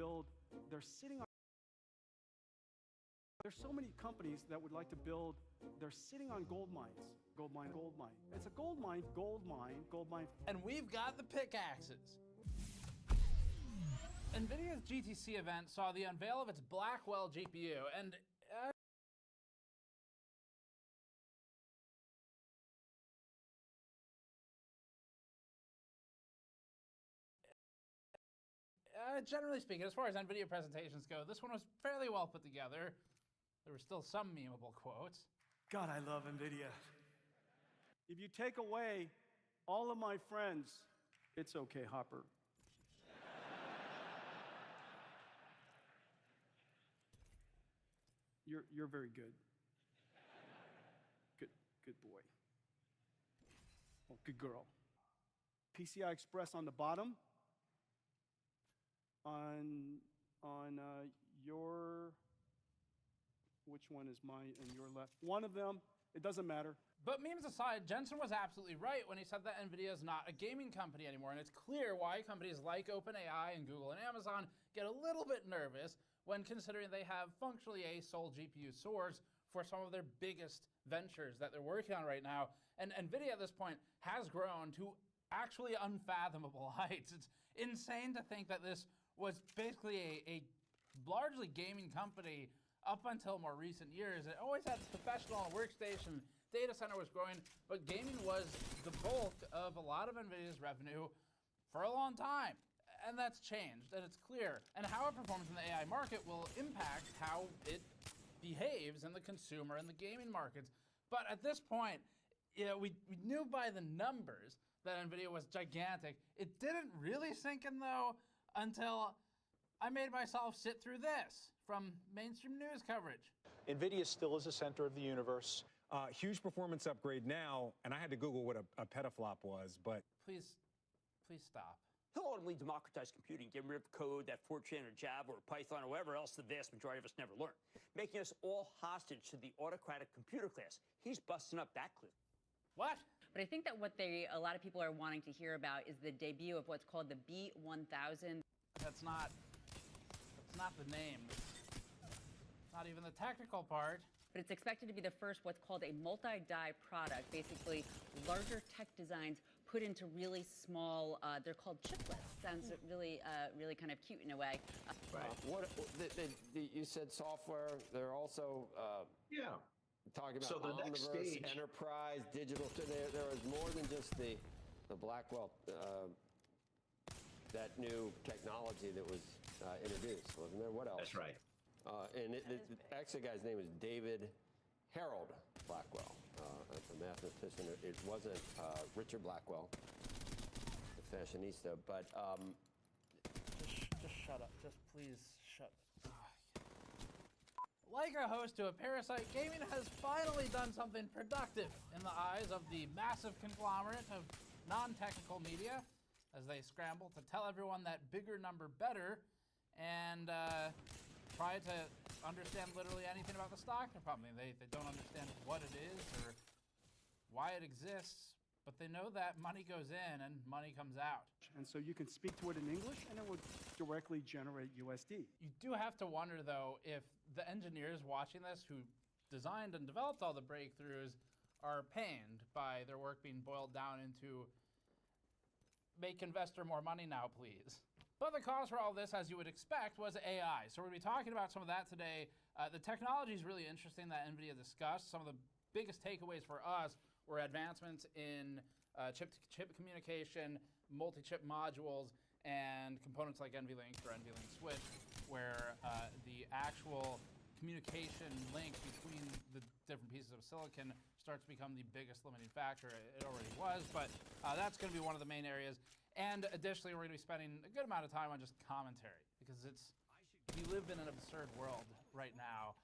build, they're sitting on. There's so many companies that would like to build, they're sitting on gold mines. Gold mine, gold mine. It's a gold mine, gold mine, gold mine. And we've got the pickaxes. NVIDIA's GTC event saw the unveil of its Blackwell GPU, and generally speaking, as far as NVIDIA presentations go, this one was fairly well put together. There were still some memeable quotes. God, I love NVIDIA. If you take away all of my friends, it's okay, Hopper. You're very good. Good boy. Oh, good girl. PCI Express on the bottom. On your, which one is mine and your left? One of them, it doesn't matter. But memes aside, Jensen was absolutely right when he said that NVIDIA is not a gaming company anymore, and it's clear why companies like OpenAI and Google and Amazon get a little bit nervous when considering they have functionally a sole GPU source for some of their biggest ventures that they're working on right now. And NVIDIA at this point has grown to actually unfathomable heights. It's insane to think that this was basically a largely gaming company up until more recent years. It always had its professional and workstation, data center was growing, but gaming was the bulk of a lot of NVIDIA's revenue for a long time. And that's changed, and it's clear. And how it performs in the AI market will impact how it behaves in the consumer and the gaming markets. But at this point, we knew by the numbers that NVIDIA was gigantic. It didn't really sink in, though, until I made myself sit through this from mainstream news coverage. NVIDIA still is the center of the universe. Huge performance upgrade now, and I had to Google what a petaflop was, but... Please stop. He'll ultimately democratize computing, getting rid of code that Fortran or Java or Python or whatever else the vast majority of us never learned, making us all hostage to the autocratic computer class. He's busting up that cliff. What? But I think that what a lot of people are wanting to hear about is the debut of what's called the B1000. That's not the name. It's not even the technical part. But it's expected to be the first what's called a multi-die product, basically larger tech designs put into really small, they're called chiplets. Sounds really kind of cute in a way. Right. You said software, they're also talking about So the next omniverse, stage, enterprise, digital. There was more than just the Blackwell, that new technology that was introduced, wasn't there? What else? That's right. And actually, the guy's name is David Harold Blackwell, a mathematician. It wasn't Richard Blackwell, the fashionista, but just shut up. Just please shut up. Like a host to a parasite, gaming has finally done something productive in the eyes of the massive conglomerate of non-technical media as they scramble to tell everyone that bigger number better and try to understand literally anything about the stock. They're probably they don't understand what it is or why it exists, but they know that money goes in and money comes out. And so you can speak to it in English and it would directly generate USD. You do have to wonder, though, if the engineers watching this who designed and developed all the breakthroughs are pained by their work being boiled down into make investor more money now, please. But the cause for all this, as you would expect, was AI. So we're going to be talking about some of that today. The technology is really interesting that NVIDIA discussed. Some of the biggest takeaways for us were advancements in chip-to-chip communication, multi-chip modules, and components like NVLink or NVLink Switch, where the actual communication link between the different pieces of silicon starts to become the biggest limiting factor. It already was, but that's going to be one of the main areas. And additionally, we're going to be spending a good amount of time on just commentary, because we live in an absurd world right now,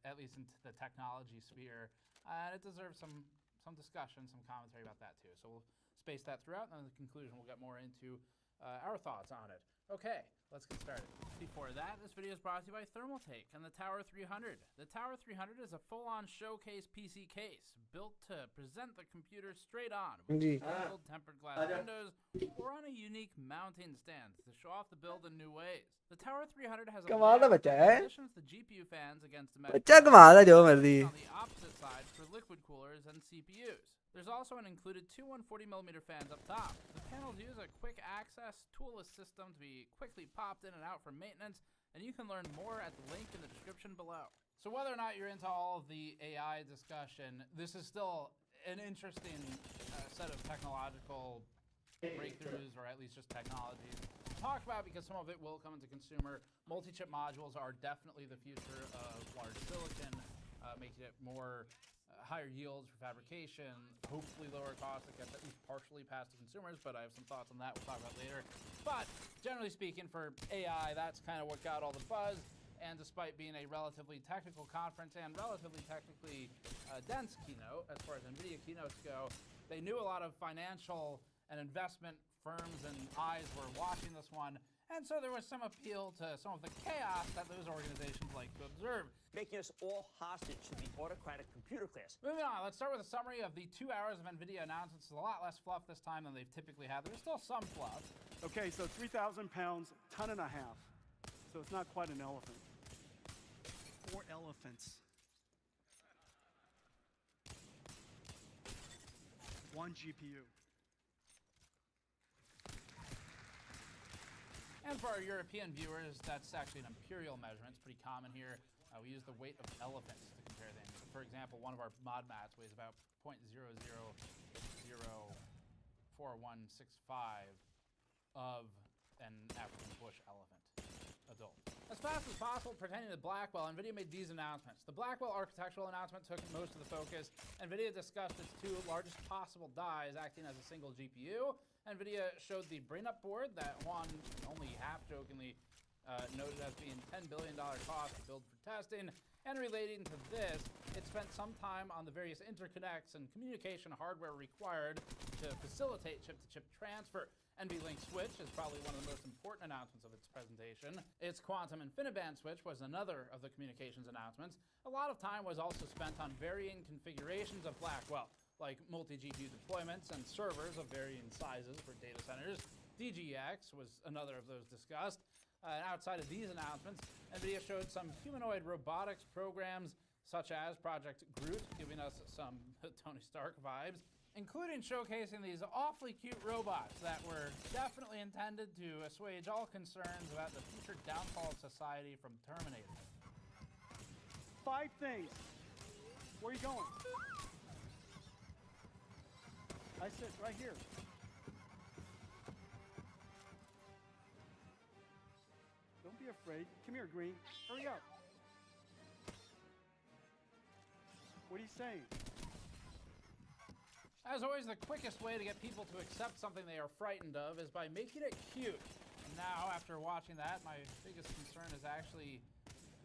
at least in the technology sphere, and it deserves some discussion, some commentary about that too. So we'll space that throughout, and then at the conclusion we'll get more into our thoughts on it. Okay, let's get started. Before that, this video is brought to you by Thermaltake and the Tower 300. The Tower 300 is a full-on showcase PC case built to present the computer straight on with angled tempered glass windows or on a unique mounting stand to show off the build in new ways. The Tower 300 has a कमाल है बच्चा है positions the GPU fans against the बच्चा कमाल है जो मर्जी on the opposite side for liquid coolers and CPUs. There's also an included two 140mm fans up top. The panels use a quick access toolless system to be quickly popped in and out for maintenance, and you can learn more at the link in the description below. So whether or not you're into all of the AI discussion, this is still an interesting set of technological breakthroughs, or at least just technologies to talk about, because some of it will come into consumer. Multi-chip modules are definitely the future of large silicon, making it more higher yields for fabrication, hopefully lower costs that gets at least partially passed to consumers, but I have some thoughts on that we'll talk about later. But generally speaking, for AI, that's kind of what got all the buzz, and despite being a relatively technical conference and relatively technically dense keynote, as far as NVIDIA keynotes go, they knew a lot of financial and investment firms and eyes were watching this one, and so there was some appeal to some of the chaos that those organizations like to observe. Making us all hostage to the autocratic computer class. Moving on, let's start with a summary of the 2 hours of NVIDIA announcements. It's a lot less fluff this time than they've typically had. There's still some fluff. Okay, so 3,000 pounds, ton and a half. So it's not quite an elephant. 4 elephants. 1 GPU. And for our European viewers, that's actually an imperial measurement. It's pretty common here. We use the weight of elephants to compare things. So for example, one of our mod mats weighs about 0.000465 of an African bush elephant adult. As fast as possible pertaining to Blackwell, NVIDIA made these announcements. The Blackwell architectural announcement took most of the focus. NVIDIA discussed its 2 largest possible dies acting as a single GPU. NVIDIA showed the brain-up board that Juan only half-jokingly noted as being $10 billion cost to build for testing. And relating to this, it spent some time on the various interconnects and communication hardware required to facilitate chip-to-chip transfer. NVLink Switch is probably one of the most important announcements of its presentation. Its Quantum InfiniBand switch was another of the communications announcements. A lot of time was also spent on varying configurations of Blackwell, like multi-GPU deployments and servers of varying sizes for data centers. DGX was another of those discussed. Outside of these announcements, NVIDIA showed some humanoid robotics programs, such as Project Groot, giving us some Tony Stark vibes, including showcasing these awfully cute robots that were definitely intended to assuage all concerns about the future downfall of society from Terminator. 5 things. Where are you going? I sit right here. Don't be afraid. Come here, Green. Hurry up. What are you saying? As always, the quickest way to get people to accept something they are frightened of is by making it cute. And now, after watching that, my biggest concern is actually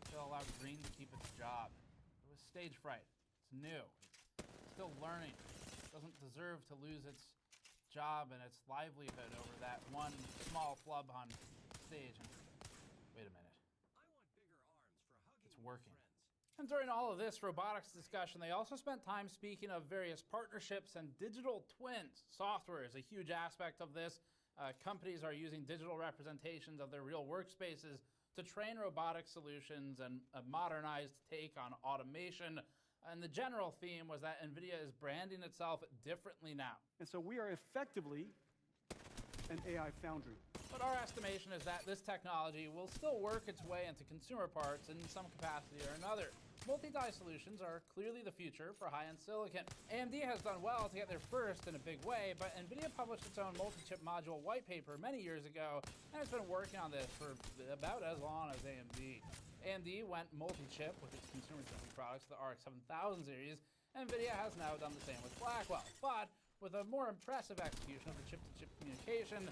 if they'll allow Green to keep its job. It was stage fright. It's new. It's still learning. It doesn't deserve to lose its job and its livelihood over that one small flub on stage. And wait a minute. It's working. And during all of this robotics discussion, they also spent time speaking of various partnerships and digital twins. Software is a huge aspect of this. Companies are using digital representations of their real workspaces to train robotic solutions and a modernized take on automation. And the general theme was that NVIDIA is branding itself differently now. And so we are effectively an AI foundry. But our estimation is that this technology will still work its way into consumer parts in some capacity or another. Multi-die solutions are clearly the future for high-end silicon. AMD has done well to get there first in a big way, but NVIDIA published its own multi-chip module white paper many years ago, and it's been working on this for about as long as AMD. AMD went multi-chip with its consumer GPU products, the RX 7000 series. NVIDIA has now done the same with Blackwell, but with a more impressive execution of the chip-to-chip communication,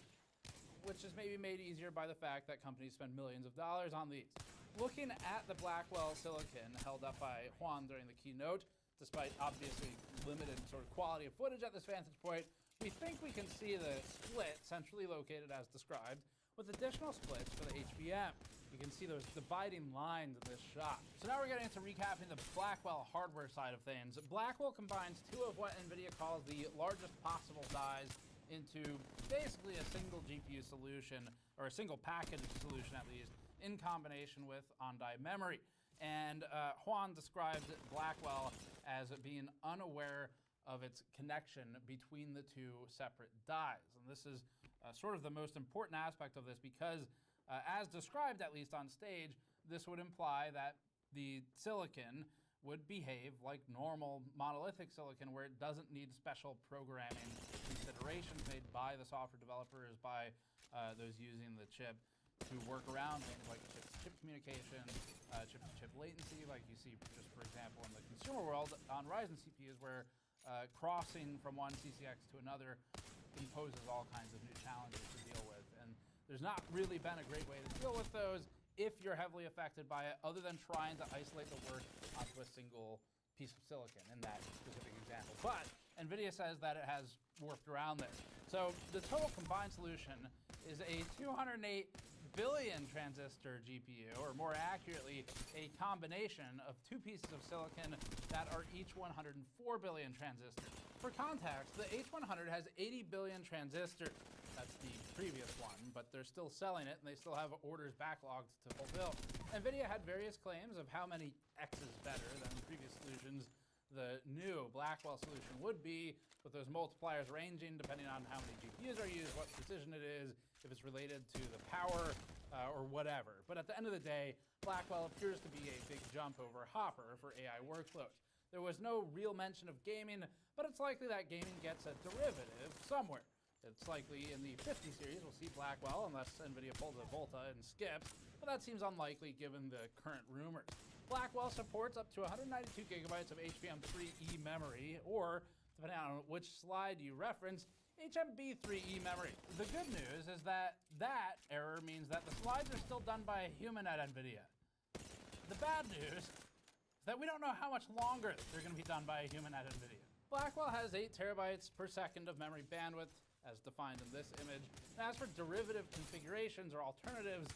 which is maybe made easier by the fact that companies spend millions of dollars on these. Looking at the Blackwell silicon held up by Juan during the keynote, despite obviously limited sort of quality of footage at this vantage point, we think we can see the split centrally located as described, with additional splits for the HBM. You can see those dividing lines in this shot. So now we're getting into recapping the Blackwell hardware side of things. Blackwell combines two of what NVIDIA calls the largest possible dies into basically a single GPU solution, or a single package solution at least, in combination with on-die memory. And Juan described Blackwell as being unaware of its connection between the two separate dies. And this is sort of the most important aspect of this because as described, at least on stage, this would imply that the silicon would behave like normal monolithic silicon where it doesn't need special programming considerations made by the software developers, by those using the chip to work around things like chip-to-chip communication, chip-to-chip latency, like you see just for example in the consumer world on Ryzen CPUs where crossing from one CCX to another imposes all kinds of new challenges to deal with. And there's not really been a great way to deal with those if you're heavily affected by it, other than trying to isolate the work onto a single piece of silicon in that specific example. But NVIDIA says that it has worked around this. So the total combined solution is a 208 billion transistor GPU, or more accurately, a combination of two pieces of silicon that are each 104 billion transistors. For context, the H100 has 80 billion transistors. That's the previous one, but they're still selling it and they still have orders backlogged to fulfill. NVIDIA had various claims of how many X's better than the previous solutions the new Blackwell solution would be, with those multipliers ranging depending on how many GPUs are used, what precision it is, if it's related to the power, or whatever. But at the end of the day, Blackwell appears to be a big jump over Hopper for AI workloads. There was no real mention of gaming, but it's likely that gaming gets a derivative somewhere. It's likely in the 50 series we'll see Blackwell, unless NVIDIA pulls a Volta and skips, but that seems unlikely given the current rumors. Blackwell supports up to 192 gigabytes of HBM3E memory, or, depending on which slide you reference, HMB3E memory. The good news is that that error means that the slides are still done by a human at NVIDIA. The bad news is that we don't know how much longer they're going to be done by a human at NVIDIA. Blackwell has 8 terabytes per second of memory bandwidth, as defined in this image. And as for derivative configurations or alternatives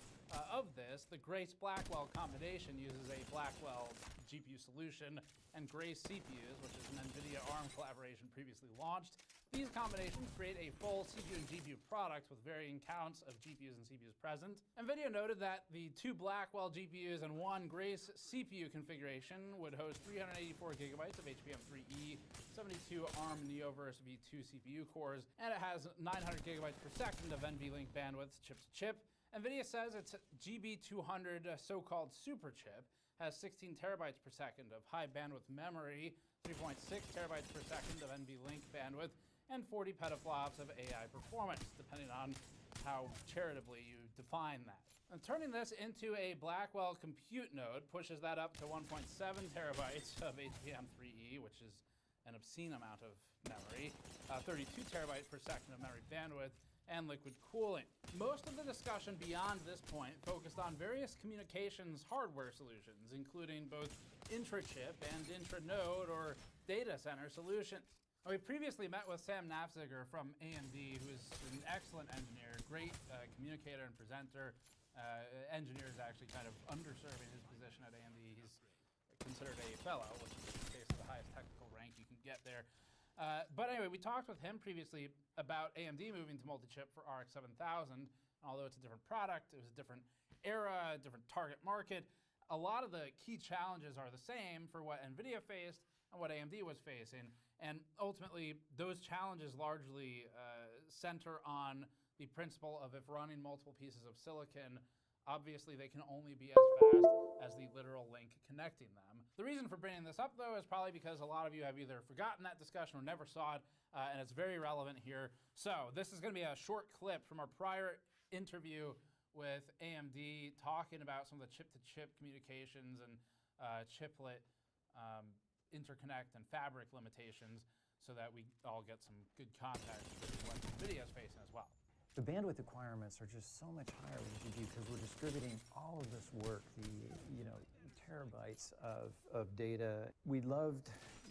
of this, the Grace Blackwell combination uses a Blackwell GPU solution and Grace CPUs, which is an NVIDIA ARM collaboration previously launched. These combinations create a full CPU and GPU product with varying counts of GPUs and CPUs present. NVIDIA noted that the 2 Blackwell GPUs and 1 Grace CPU configuration would host 384 gigabytes of HBM3E, 72 ARM Neoverse V2 CPU cores, and it has 900 gigabytes per second of NVLink bandwidth chip-to-chip. NVIDIA says its GB200 so-called super chip has 16 terabytes per second of high bandwidth memory, 3.6 terabytes per second of NVLink bandwidth, and 40 petaflops of AI performance, depending on how charitably you define that. And turning this into a Blackwell compute node pushes that up to 1.7 terabytes of HBM3E, which is an obscene amount of memory, 32 terabytes per second of memory bandwidth, and liquid cooling. Most of the discussion beyond this point focused on various communications hardware solutions, including both intra-chip and intra-node or data center solutions. We previously met with Sam Nafziger from AMD, who is an excellent engineer, great communicator and presenter. Engineer is actually kind of underserving his position at AMD. He's considered a fellow, which is basically the highest technical rank you can get there. But anyway, we talked with him previously about AMD moving to multi-chip for RX 7000. Although it's a different product, it was a different era, a different target market. A lot of the key challenges are the same for what NVIDIA faced and what AMD was facing. And ultimately, those challenges largely center on the principle of if running multiple pieces of silicon, obviously they can only be as fast as the literal link connecting them. The reason for bringing this up, though, is probably because a lot of you have either forgotten that discussion or never saw it, and it's very relevant here. So this is going to be a short clip from our prior interview with AMD talking about some of the chip-to-chip communications and chiplet interconnect and fabric limitations so that we all get some good context for what NVIDIA is facing as well. The bandwidth requirements are just so much higher with GPU because we're distributing all of this work, the terabytes of data. We loved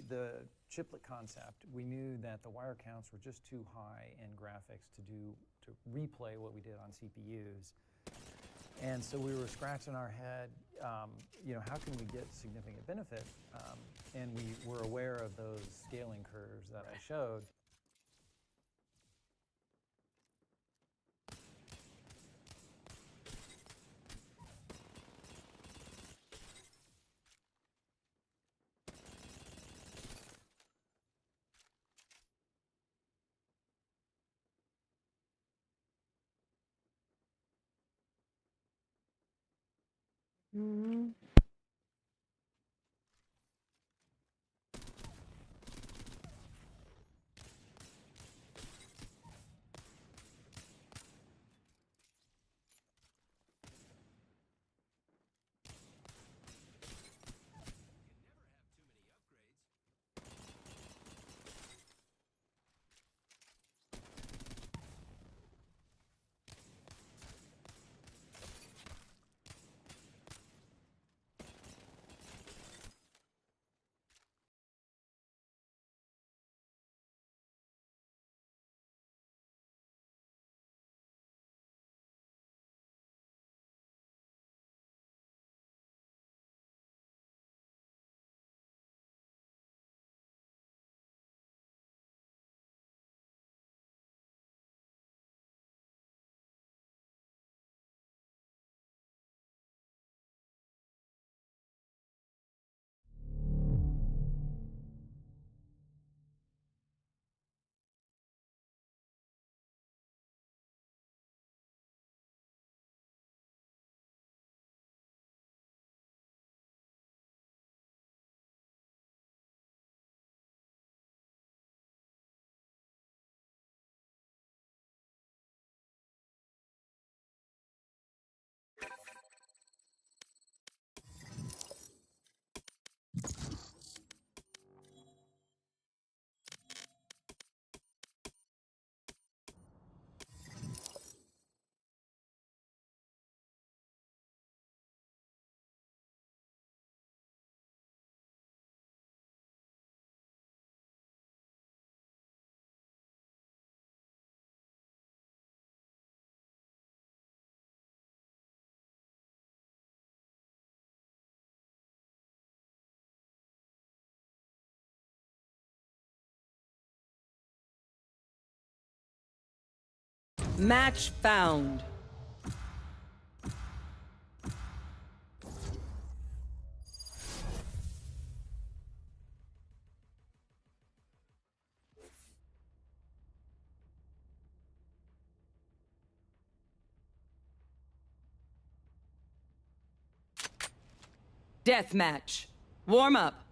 the chiplet concept. We knew that the wire counts were just too high in graphics to do replay what we did on CPUs. And so we were scratching our head, you know, how can we get significant benefit? And we were aware of those scaling curves that I showed. Mm-hmm. Match found. Deathmatch. Warm up.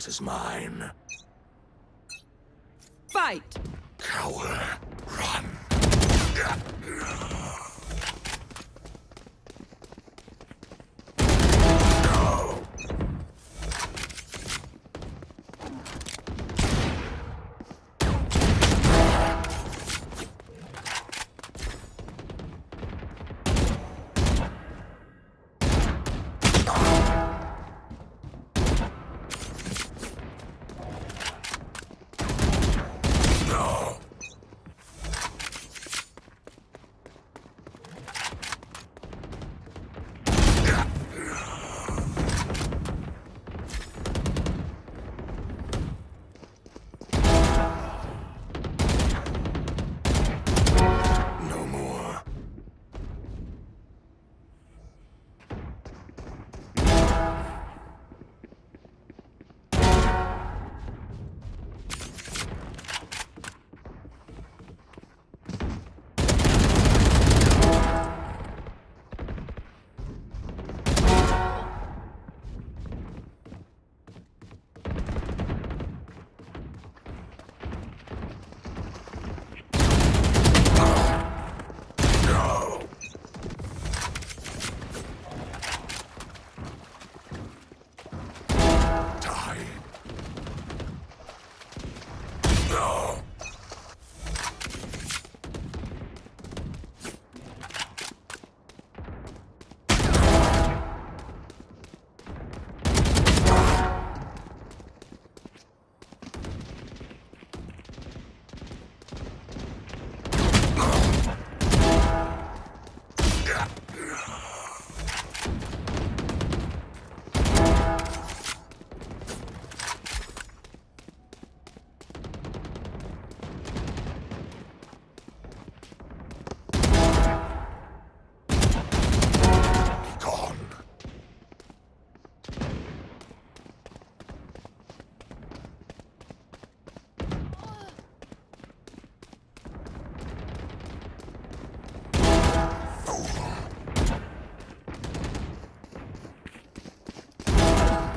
Is mine. Fight! Coward, run!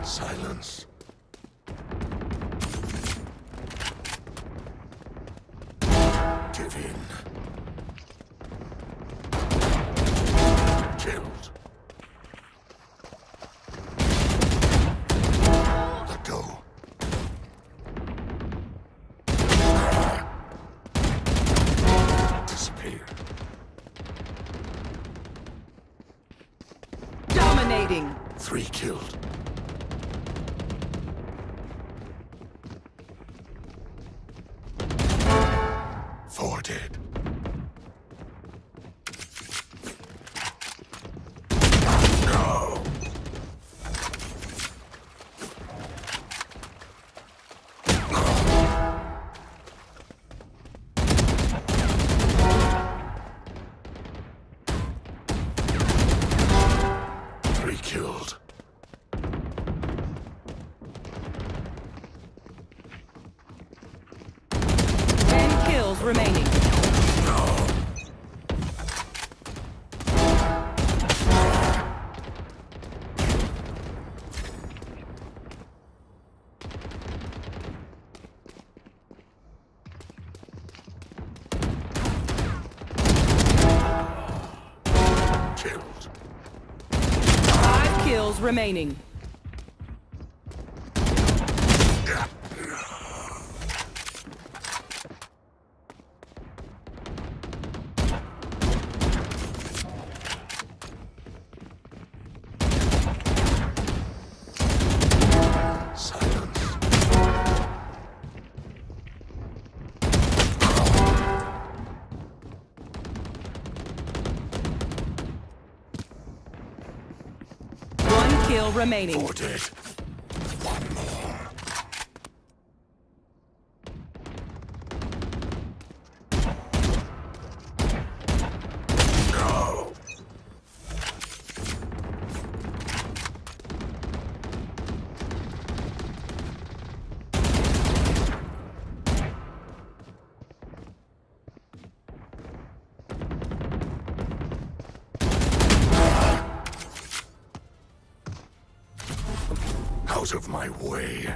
Silence. Give in. Killed. Let go. Disappear. Dominating. 3 killed. Four dead. No. Three killed. Remaining. Killed. 5 kills remaining. Kill remaining. 4 dead. 1 more. No. Out of my way.